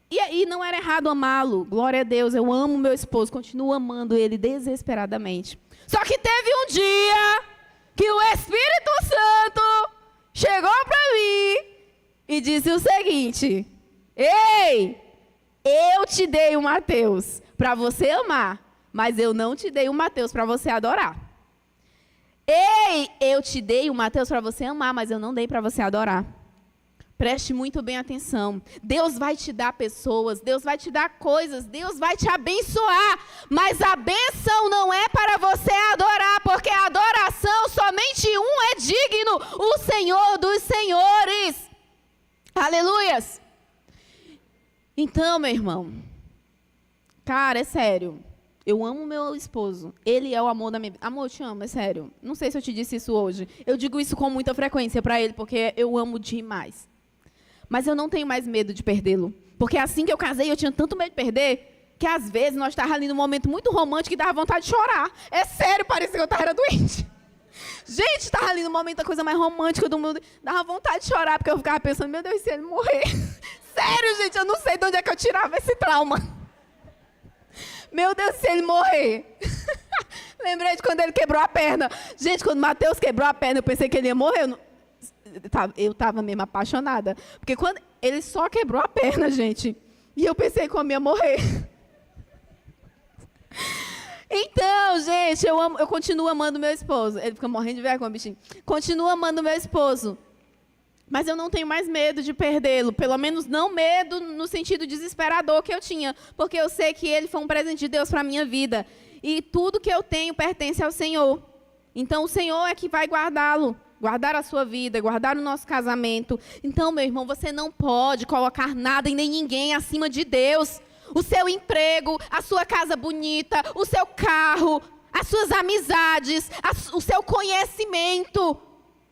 E não era errado amá-lo. Glória a Deus, eu amo meu esposo, continuo amando ele desesperadamente. Só que teve um dia que o Espírito Santo chegou para mim e disse o seguinte: ei, eu te dei o Mateus para você amar, mas eu não te dei o Mateus para você adorar. Ei, eu te dei o Mateus para você amar, mas eu não dei para você adorar. Preste muito bem atenção. Deus vai te dar pessoas, Deus vai te dar coisas, Deus vai te abençoar. Mas a bênção não é para você adorar, porque a adoração somente um é digno, o Senhor dos Senhores. Aleluias. Então, meu irmão, cara, é sério. Eu amo meu esposo. Ele é o amor da minha vida. Amor, eu te amo, é sério. Não sei se eu te disse isso hoje. Eu digo isso com muita frequência para ele, porque eu amo demais. Mas eu não tenho mais medo de perdê-lo. Porque assim que eu casei, eu tinha tanto medo de perder, que às vezes nós estávamos ali num momento muito romântico e dava vontade de chorar. É sério, parecia que eu estava doente. Gente, estava ali no momento da coisa mais romântica do mundo, dava vontade de chorar, porque eu ficava pensando, meu Deus, se ele morrer. Sério, gente, eu não sei de onde é que eu tirava esse trauma. Meu Deus, se ele morrer. Lembrei de quando ele quebrou a perna. Gente, quando o Mateus quebrou a perna, eu pensei que ele ia morrer. Eu estava mesmo apaixonada. Porque quando ele só quebrou a perna, gente, e eu pensei que eu ia morrer. Então, gente, eu continuo amando meu esposo. Ele fica morrendo de vergonha, bichinho. Continuo amando meu esposo. Mas eu não tenho mais medo de perdê-lo. Pelo menos não medo no sentido desesperador que eu tinha. Porque eu sei que ele foi um presente de Deus para a minha vida. E tudo que eu tenho pertence ao Senhor. Então, o Senhor é que vai guardá-lo. Guardar a sua vida, guardar o nosso casamento. Então, meu irmão, você não pode colocar nada e nem ninguém acima de Deus. O seu emprego, a sua casa bonita, o seu carro, as suas amizades, o seu conhecimento.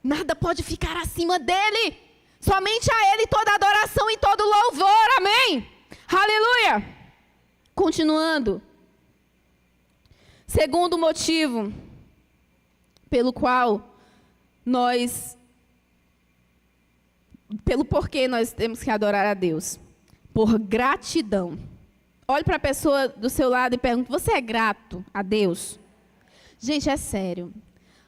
Nada pode ficar acima dele. Somente a ele toda adoração e todo louvor. Amém? Aleluia. Continuando. Segundo motivo pelo porquê nós temos que adorar a Deus. Por gratidão. Olhe para a pessoa do seu lado e pergunte, você é grato a Deus? Gente, é sério.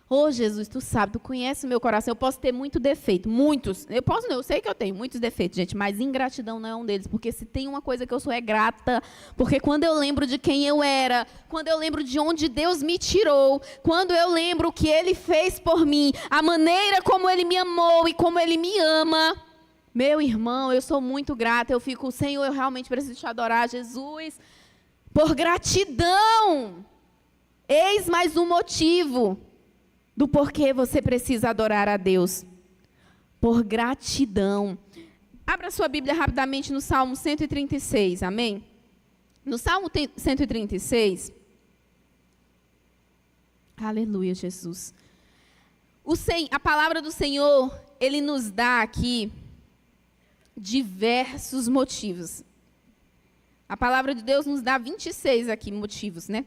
Ô, Jesus, tu sabe, tu conhece o meu coração. Eu posso ter muito defeito, muitos. Eu sei que eu tenho muitos defeitos, gente, mas ingratidão não é um deles. Porque se tem uma coisa que eu sou é grata. Porque quando eu lembro de quem eu era, quando eu lembro de onde Deus me tirou, quando eu lembro o que Ele fez por mim, a maneira como Ele me amou e como Ele me ama, meu irmão, eu sou muito grata. Eu fico, Senhor, eu realmente preciso te adorar, Jesus. Por gratidão. Eis mais um motivo do porquê você precisa adorar a Deus. Por gratidão. Abra sua Bíblia rapidamente no Salmo 136, amém? No Salmo 136, aleluia, Jesus. A palavra do Senhor, Ele nos dá aqui diversos motivos. A palavra de Deus nos dá 26 aqui motivos, né?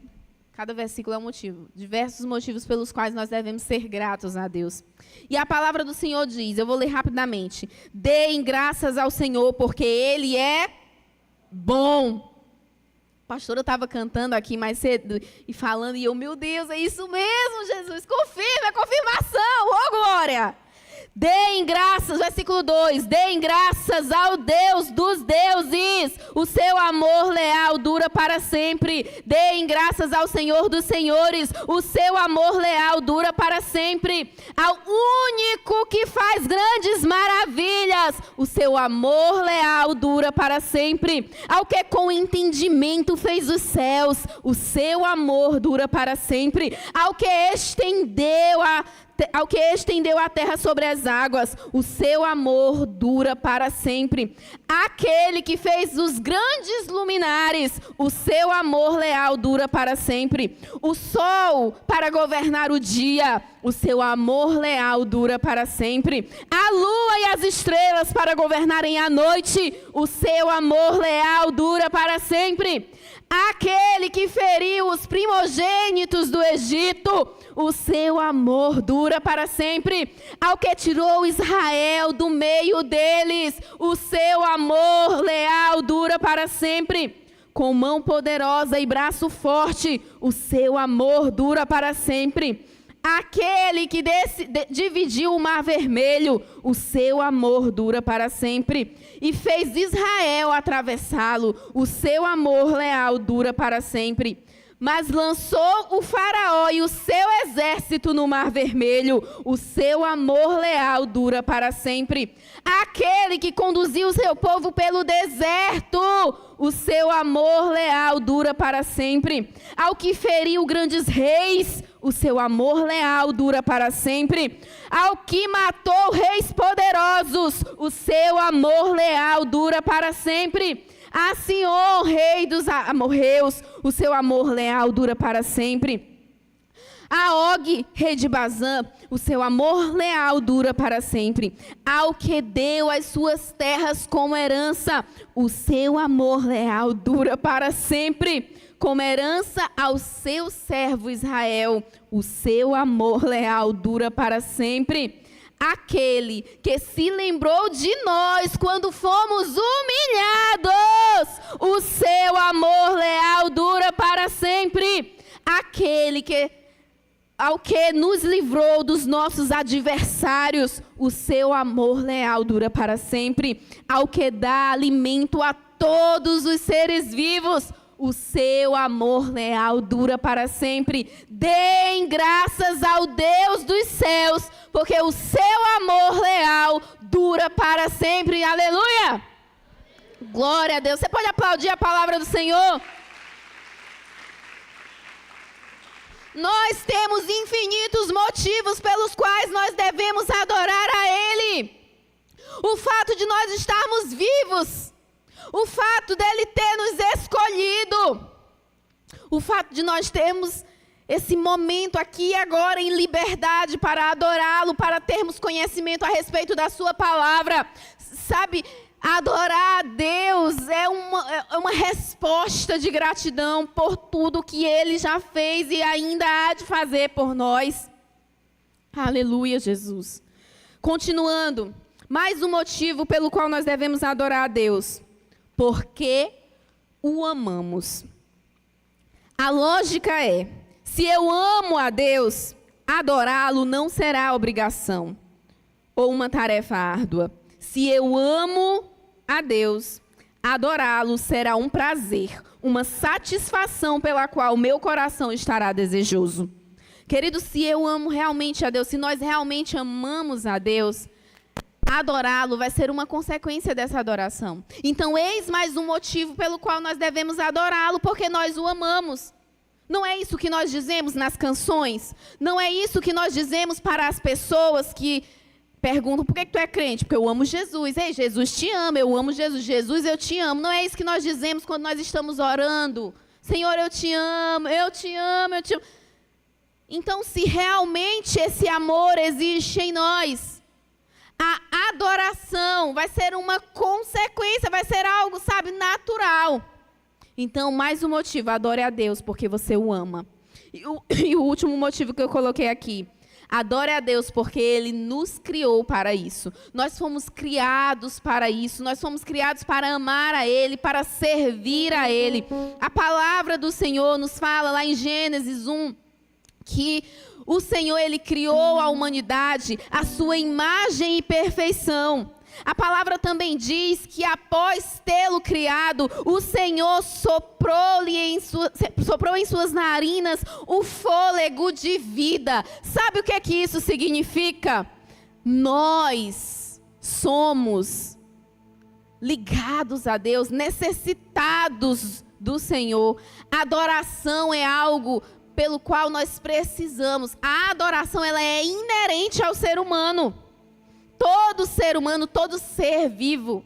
Cada versículo é um motivo. Diversos motivos pelos quais nós devemos ser gratos a Deus. E a palavra do Senhor diz, eu vou ler rapidamente. Deem graças ao Senhor, porque Ele é bom. Pastor, eu estava cantando aqui mais cedo e falando, e eu, meu Deus, é isso mesmo, Jesus. Confirma, é confirmação. Ô, glória. Deem graças, versículo 2, deem graças ao Deus dos deuses, o seu amor leal dura para sempre. Deem graças ao Senhor dos senhores, o seu amor leal dura para sempre. Ao único que faz grandes maravilhas, o seu amor leal dura para sempre. Ao que com entendimento fez os céus, o seu amor dura para sempre. Ao que estendeu a terra sobre as águas, o seu amor dura para sempre. Aquele que fez os grandes luminares, o seu amor leal dura para sempre. O sol para governar o dia, o seu amor leal dura para sempre. A lua e as estrelas para governarem a noite, o seu amor leal dura para sempre. Aquele que feriu os primogênitos do Egito, o seu amor dura para sempre. Ao que tirou Israel do meio deles, o seu amor leal dura para sempre. Com mão poderosa e braço forte, o seu amor dura para sempre. Aquele que dividiu o mar vermelho, o seu amor dura para sempre. E fez Israel atravessá-lo, o seu amor leal dura para sempre. Mas lançou o faraó e o seu exército no mar vermelho, o seu amor leal dura para sempre. Aquele que conduziu o seu povo pelo deserto, o seu amor leal dura para sempre. Ao que feriu grandes reis, o seu amor leal dura para sempre. Ao que matou reis poderosos, o seu amor leal dura para sempre. A Senhor, rei dos amorreus, o seu amor leal dura para sempre. A Og, rei de Bazã, o seu amor leal dura para sempre. Ao que deu as suas terras como herança, o seu amor leal dura para sempre. Como herança ao seu servo Israel, o seu amor leal dura para sempre. Aquele que se lembrou de nós quando fomos humilhados, o seu amor leal dura para sempre. Aquele ao que nos livrou dos nossos adversários, o seu amor leal dura para sempre. Ao que dá alimento a todos os seres vivos, o seu amor leal dura para sempre. Deem graças ao Deus dos céus, porque o seu amor leal dura para sempre. Aleluia! Glória a Deus. Você pode aplaudir a palavra do Senhor? Nós temos infinitos motivos pelos quais nós devemos adorar a Ele. O fato de nós estarmos vivos, o fato dele ter nos escolhido, o fato de nós termos esse momento aqui e agora em liberdade para adorá-lo, para termos conhecimento a respeito da sua palavra. Sabe, adorar a Deus é uma resposta de gratidão por tudo que Ele já fez e ainda há de fazer por nós. Aleluia, Jesus. Continuando, mais um motivo pelo qual nós devemos adorar a Deus. Porque o amamos. A lógica é, se eu amo a Deus, adorá-lo não será obrigação ou uma tarefa árdua. Se eu amo a Deus, adorá-lo será um prazer, uma satisfação pela qual o meu coração estará desejoso. Querido, se eu amo realmente a Deus, se nós realmente amamos a Deus, adorá-lo vai ser uma consequência dessa adoração. Então, eis mais um motivo pelo qual nós devemos adorá-lo, porque nós o amamos. Não é isso que nós dizemos nas canções? Não é isso que nós dizemos para as pessoas que perguntam, por que tu é crente? Porque eu amo Jesus. Ei, Jesus te ama, eu amo Jesus. Jesus, eu te amo. Não é isso que nós dizemos quando nós estamos orando? Senhor, eu te amo, eu te amo, eu te amo. Então, se realmente esse amor existe em nós, a adoração vai ser uma consequência, vai ser algo, sabe, natural. Então, mais um motivo, adore a Deus, porque você o ama. E o último motivo que eu coloquei aqui, adore a Deus, porque Ele nos criou para isso. Nós fomos criados para isso, nós fomos criados para amar a Ele, para servir a Ele. A palavra do Senhor nos fala lá em Gênesis 1, que O Senhor, Ele criou a humanidade à sua imagem e perfeição. A palavra também diz que após tê-lo criado, o Senhor soprou em suas narinas o fôlego de vida. Sabe o que é que isso significa? Nós somos ligados a Deus, necessitados do Senhor. Adoração é algo pelo qual nós precisamos. A adoração, ela é inerente ao ser humano. Todo ser humano, todo ser vivo.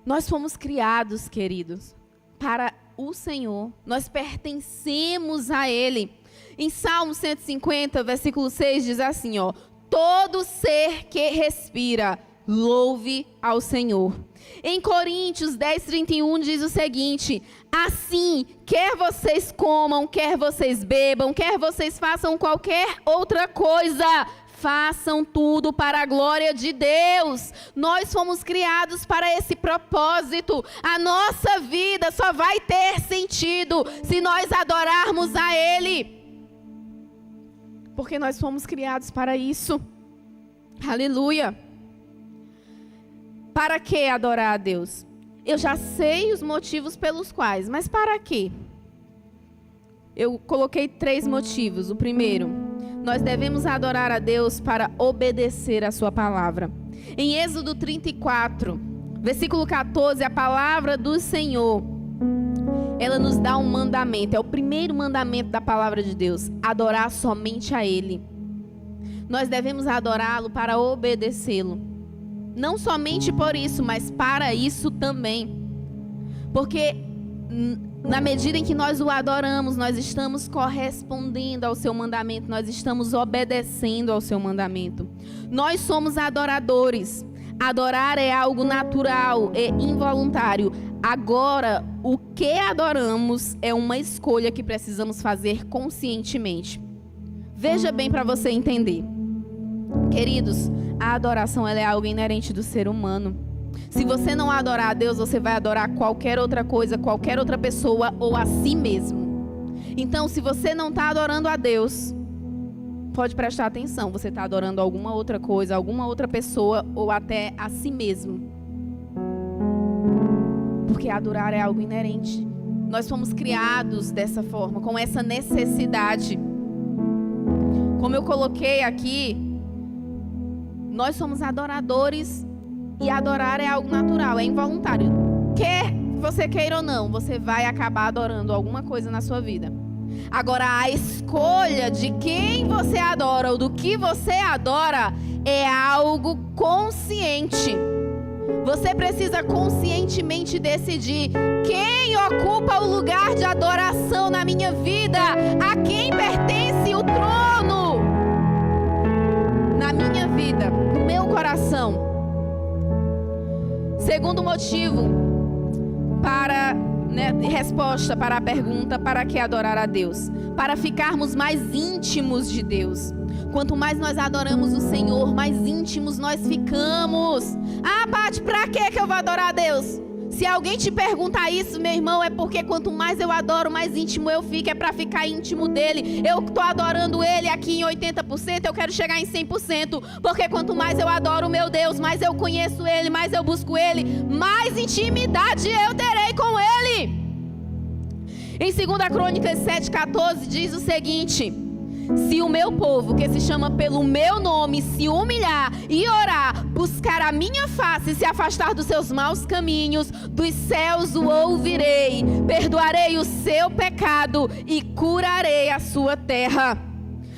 Nós fomos criados, queridos, para o Senhor. Nós pertencemos a Ele. Em Salmo 150, versículo 6, diz assim, ó: todo ser que respira, louve ao Senhor. Em Coríntios 10:31 diz o seguinte: assim, quer vocês comam, quer vocês bebam, quer vocês façam qualquer outra coisa, façam tudo para a glória de Deus. Nós fomos criados para esse propósito. A nossa vida só vai ter sentido se nós adorarmos a Ele. Porque nós fomos criados para isso. Aleluia. Para que adorar a Deus? Eu já sei os motivos pelos quais, mas para quê? Eu coloquei 3 motivos. O primeiro, nós devemos adorar a Deus para obedecer a sua palavra. Em Êxodo 34, versículo 14, a palavra do Senhor, ela nos dá um mandamento. É o primeiro mandamento da palavra de Deus: adorar somente a Ele. Nós devemos adorá-lo para obedecê-lo. Não somente por isso, mas para isso também. Porque na medida em que nós o adoramos, nós estamos correspondendo ao seu mandamento, nós estamos obedecendo ao seu mandamento. Nós somos adoradores. Adorar é algo natural e involuntário. Agora, o que adoramos é uma escolha que precisamos fazer conscientemente. Veja bem para você entender. Queridos, a adoração, ela é algo inerente do ser humano. Se você não adorar a Deus, você vai adorar qualquer outra coisa, qualquer outra pessoa ou a si mesmo. Então, se você não está adorando a Deus, pode prestar atenção, você está adorando alguma outra coisa, alguma outra pessoa ou até a si mesmo. Porque adorar é algo inerente. Nós fomos criados dessa forma, com essa necessidade. Como eu coloquei aqui, nós somos adoradores e adorar é algo natural, é involuntário. Quer você queira ou não, você vai acabar adorando alguma coisa na sua vida. Agora, a escolha de quem você adora ou do que você adora é algo consciente. Você precisa conscientemente decidir quem ocupa o lugar de adoração na minha vida, a quem pertence o trono na minha vida, no meu coração. Segundo motivo para, resposta para a pergunta: para que adorar a Deus? Para ficarmos mais íntimos de Deus. Quanto mais nós adoramos o Senhor, mais íntimos nós ficamos. Ah, Paty, para que eu vou adorar a Deus? Se alguém te perguntar isso, meu irmão, é porque quanto mais eu adoro, mais íntimo eu fico. É para ficar íntimo dele. Eu estou adorando ele aqui em 80%, eu quero chegar em 100%. Porque quanto mais eu adoro o meu Deus, mais eu conheço ele, mais eu busco ele, mais intimidade eu terei com ele. Em 2 Crônicas 7,14 diz o seguinte: se o meu povo, que se chama pelo meu nome, se humilhar e orar, buscar a minha face e se afastar dos seus maus caminhos, dos céus o ouvirei, perdoarei o seu pecado e curarei a sua terra.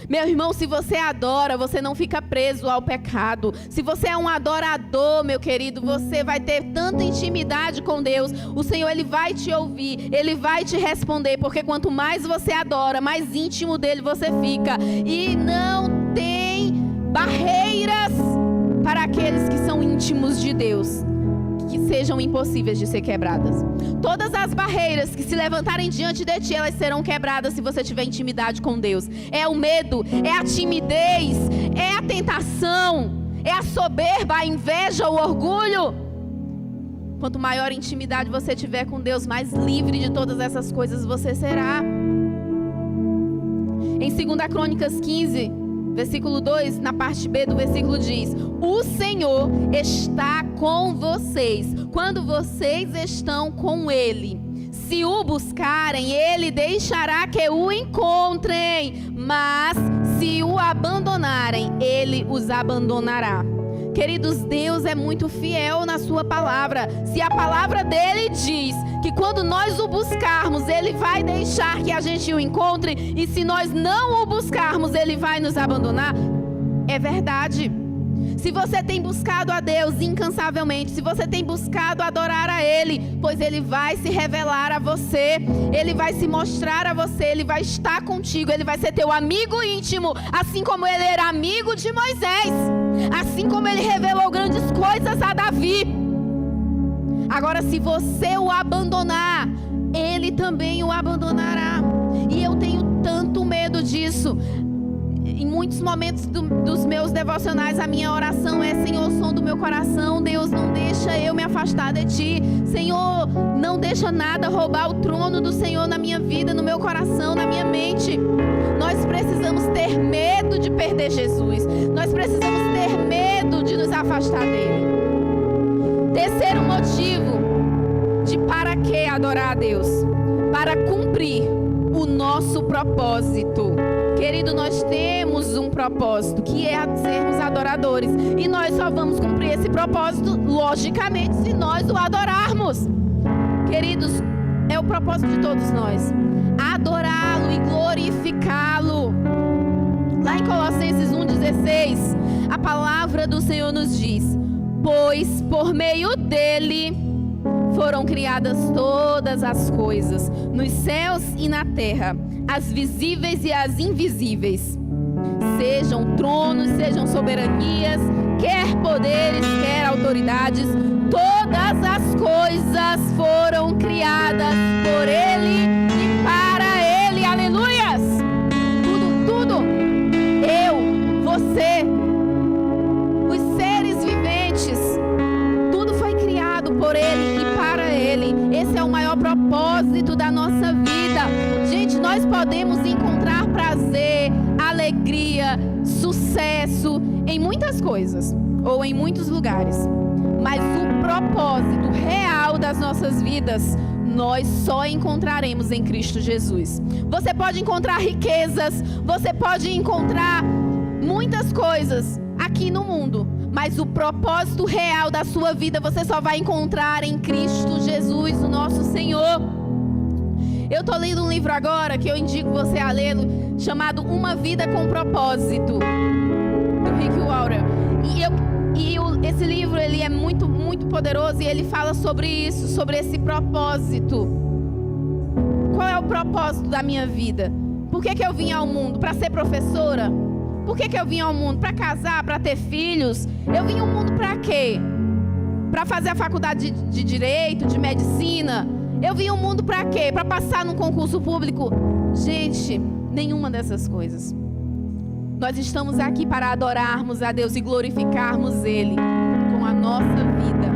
Meu irmão, se você adora, você não fica preso ao pecado. Se você é um adorador, meu querido, você vai ter tanta intimidade com Deus. O Senhor, Ele vai te ouvir, Ele vai te responder, porque quanto mais você adora, mais íntimo dele você fica. E não tem barreiras para aqueles que são íntimos de Deus, que sejam impossíveis de ser quebradas. Todas as barreiras que se levantarem diante de ti, elas serão quebradas se você tiver intimidade com Deus. É o medo, é a timidez, é a tentação, é a soberba, a inveja, o orgulho. Quanto maior intimidade você tiver com Deus, mais livre de todas essas coisas você será. Em 2 Crônicas 15, versículo 2, na parte B do versículo diz: o Senhor está com vocês quando vocês estão com Ele. Se o buscarem, Ele deixará que o encontrem, mas se o abandonarem, Ele os abandonará. Queridos, Deus é muito fiel na sua palavra. Se a palavra dele diz que quando nós o buscarmos, ele vai deixar que a gente o encontre, e se nós não o buscarmos, ele vai nos abandonar, é verdade. Se você tem buscado a Deus incansavelmente, se você tem buscado adorar a Ele, pois Ele vai se revelar a você, Ele vai se mostrar a você, Ele vai estar contigo, Ele vai ser teu amigo íntimo, assim como Ele era amigo de Moisés, assim como Ele revelou grandes coisas a Davi. Agora, se você o abandonar, Ele também o abandonará. E eu tenho tanto medo disso. Em muitos momentos dos meus devocionais, a minha oração é: Senhor, som do meu coração, Deus, não deixa eu me afastar de Ti. Senhor, não deixa nada roubar o trono do Senhor na minha vida, no meu coração, na minha mente. Nós precisamos ter medo de perder Jesus. Nós precisamos ter medo de nos afastar dEle. Terceiro motivo de para que adorar a Deus: para cumprir o nosso propósito. Querido, nós temos um propósito, que é sermos adoradores. E nós só vamos cumprir esse propósito, logicamente, se nós o adorarmos. Queridos, é o propósito de todos nós: adorá-lo e glorificá-lo. Lá em Colossenses 1,16, a palavra do Senhor nos diz: pois por meio dele foram criadas todas as coisas, nos céus e na terra, as visíveis e as invisíveis, sejam tronos, sejam soberanias, quer poderes, quer autoridades, todas as coisas foram criadas por Ele e para Ele. Aleluias! Tudo, eu, você, os seres viventes, tudo foi criado por Ele e para Ele. Esse é o maior propósito da nossa vida. Gente, nós podemos encontrar prazer, alegria, sucesso em muitas coisas ou em muitos lugares, mas o propósito real das nossas vidas nós só encontraremos em Cristo Jesus. Você pode encontrar riquezas, você pode encontrar muitas coisas aqui no mundo, mas o propósito real da sua vida você só vai encontrar em Cristo Jesus, o nosso Senhor. Eu estou lendo um livro agora que eu indico você a lê-lo, chamado Uma Vida com Propósito, do Rick Warren. Esse livro ele é muito, muito poderoso, e ele fala sobre isso, sobre esse propósito. Qual é o propósito da minha vida? Por que eu vim ao mundo? Para ser professora? Por que eu vim ao mundo? Para casar? Para ter filhos? Eu vim ao mundo para quê? Para fazer a faculdade de Direito, de Medicina? Eu vim ao mundo para quê? Para passar num concurso público? Gente, nenhuma dessas coisas. Nós estamos aqui para adorarmos a Deus e glorificarmos Ele com a nossa vida.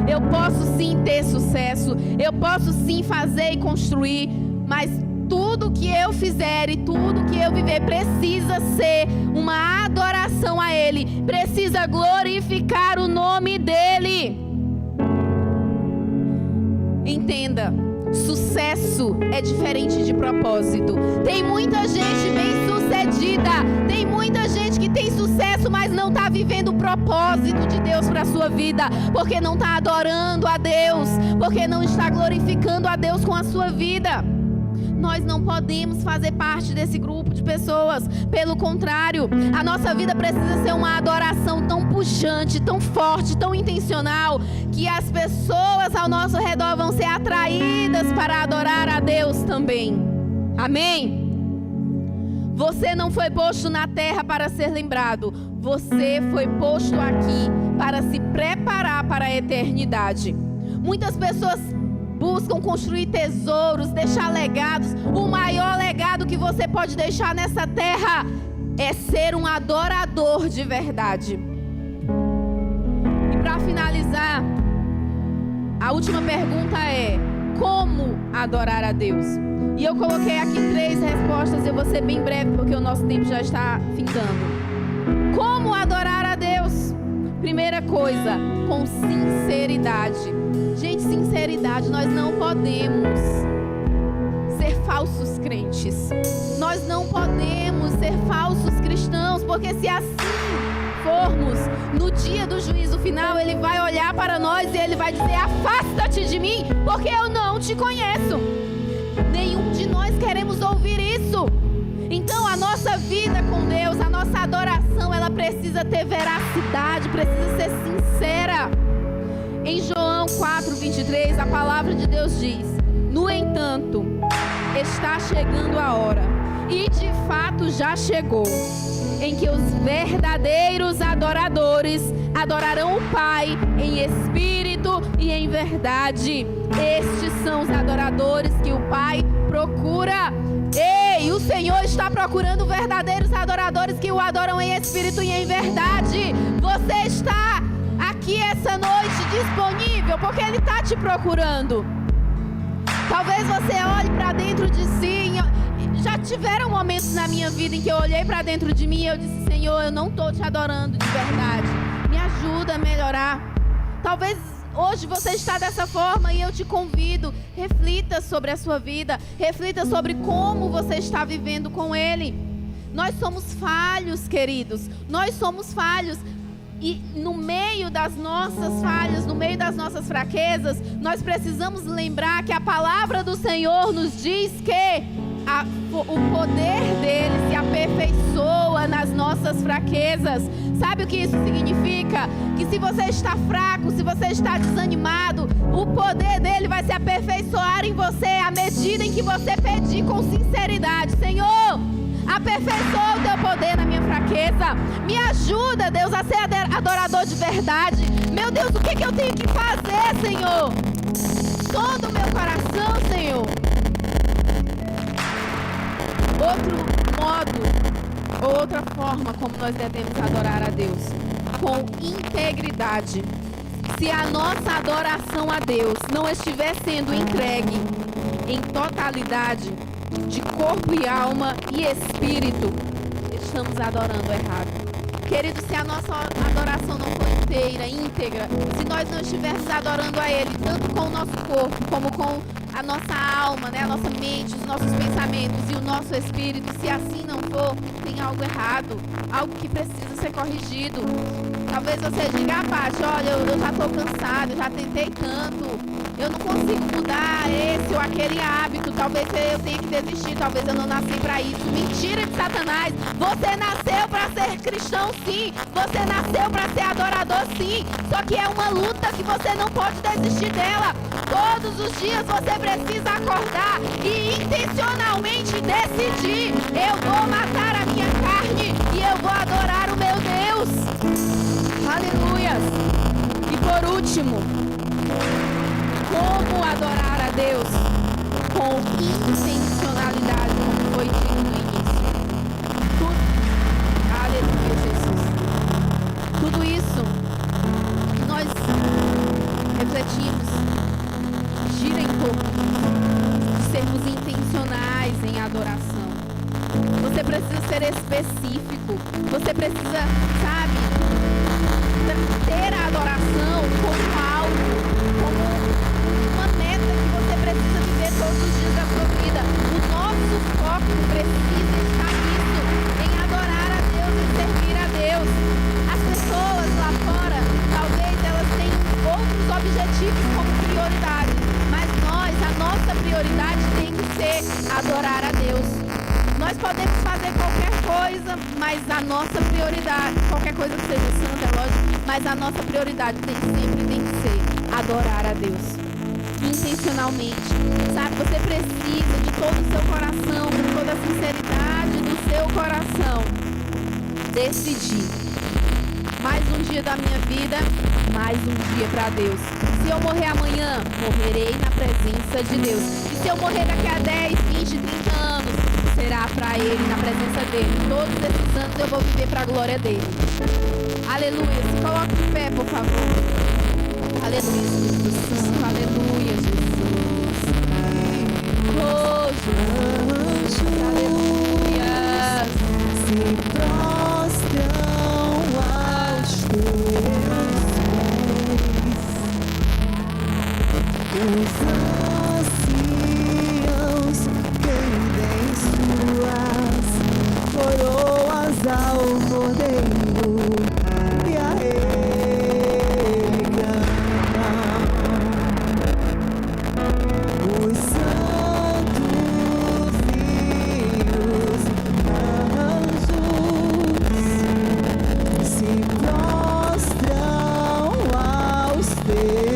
Eu posso sim ter sucesso, eu posso sim fazer e construir, mas tudo que eu fizer e tudo que eu viver precisa ser uma adoração a Ele, precisa glorificar o nome dEle. Entenda, sucesso é diferente de propósito. Tem muita gente bem-sucedida, tem muita gente que tem sucesso, mas não está vivendo o propósito de Deus para a sua vida, porque não está adorando a Deus, porque não está glorificando a Deus com a sua vida. Nós não podemos fazer parte desse grupo de pessoas. Pelo contrário, a nossa vida precisa ser uma adoração tão pujante, tão forte, tão intencional, que as pessoas ao nosso redor vão ser atraídas para adorar a Deus também. Amém? Você não foi posto na terra para ser lembrado. Você foi posto aqui para se preparar para a eternidade. Muitas pessoas buscam construir tesouros, deixar legados. O maior legado que você pode deixar nessa terra é ser um adorador de verdade. E para finalizar, a última pergunta é: como adorar a Deus? E eu coloquei aqui 3 respostas. Eu vou ser bem breve porque o nosso tempo já está findando. Como adorar a Deus? Primeira coisa, com sinceridade. Gente, sinceridade. Nós não podemos ser falsos crentes. Nós não podemos ser falsos cristãos, porque se assim formos, no dia do juízo final, Ele vai olhar para nós e Ele vai dizer: afasta-te de mim, porque eu não te conheço. Nenhum de nós queremos ouvir isso. Então a nossa vida com Deus, a nossa adoração, ela precisa ter veracidade, precisa ser sincera. Em João 4:23, a palavra de Deus diz: no entanto, está chegando a hora, e de fato já chegou, em que os verdadeiros adoradores adorarão o Pai em espírito e em verdade. Estes são os adoradores que o Pai procura. Ei, o Senhor está procurando verdadeiros adoradores que o adoram em espírito e em verdade. Você está aqui essa noite disponível porque Ele está te procurando. Talvez você olhe para dentro de si. Já tiveram momentos na minha vida em que eu olhei para dentro de mim e eu disse: Senhor, eu não estou te adorando de verdade. Me ajuda a melhorar. Talvez hoje você está dessa forma e eu te convido, reflita sobre a sua vida, reflita sobre como você está vivendo com Ele. Nós somos falhos, queridos, nós somos falhos. E no meio das nossas falhas, no meio das nossas fraquezas, nós precisamos lembrar que a palavra do Senhor nos diz que o poder dele se aperfeiçoa nas nossas fraquezas. Sabe o que isso significa? Que se você está fraco, se você está desanimado, o poder dele vai se aperfeiçoar em você à medida em que você pedir com sinceridade: Senhor, aperfeiçoa o teu poder na minha fraqueza. Me ajuda, Deus, a ser adorador de verdade. Meu Deus, o que eu tenho que fazer, Senhor? Todo o meu coração, Senhor. Outro modo, ou outra forma como nós devemos adorar a Deus: com integridade. Se a nossa adoração a Deus não estiver sendo entregue em totalidade, de corpo e alma e espírito, estamos adorando errado. Querido, se a nossa adoração não for íntegra, se nós não estivermos adorando a Ele, tanto com o nosso corpo, como com a nossa alma, né? A nossa mente, os nossos pensamentos e o nosso espírito, se assim não for, tem algo errado, algo que precisa ser corrigido. Talvez você diga: Paty, olha, eu já estou cansado, eu já tentei tanto, eu não consigo mudar esse ou aquele hábito, talvez eu tenha que desistir, talvez eu não nasci para isso. Mentira de Satanás! Você nasceu para ser cristão, sim, você nasceu para ser adorador, sim, só que é uma luta que você não pode desistir dela. Todos os dias você precisa acordar e intencionalmente decidir: eu vou matar a minha carne e eu vou adorar o meu Deus. Aleluias! E por último, como adorar a Deus? Com intencionalidade, como foi dito no início. Aleluia, Jesus. Tudo isso que nós refletimos gira em torno de sermos intencionais em adoração. Você precisa ser específico. Você precisa, sabe, ter a adoração como algo, como uma meta que você precisa viver todos os dias da sua vida. O nosso foco precisa estar nisso, em adorar a Deus, em servir a Deus. As pessoas lá fora, talvez elas tenham outros objetivos como prioridade, mas a nossa prioridade tem que ser adorar a Deus. Nós podemos fazer qualquer coisa, mas a nossa prioridade, qualquer coisa que seja santa, é lógico, mas a nossa prioridade sempre tem que ser adorar a Deus. Intencionalmente. Sabe, você precisa de todo o seu coração, com toda a sinceridade do seu coração, decidir: mais um dia da minha vida, mais um dia para Deus. Se eu morrer amanhã, morrerei na presença de Deus. E se eu morrer daqui a 10, 20, 30 anos, será para Ele, na presença dEle. Todos esses anos eu vou viver para a glória dEle. Aleluia. Se coloque de pé, por favor. Aleluia, Espírito Santo. Aleluia, Jesus. Oh, Jesus. Aleluia. se prostram aos teus pés. Os anciãos rendem suas coroas ao Cordeiro e a Ele cantam. Os santos e os anjos se prostram aos teus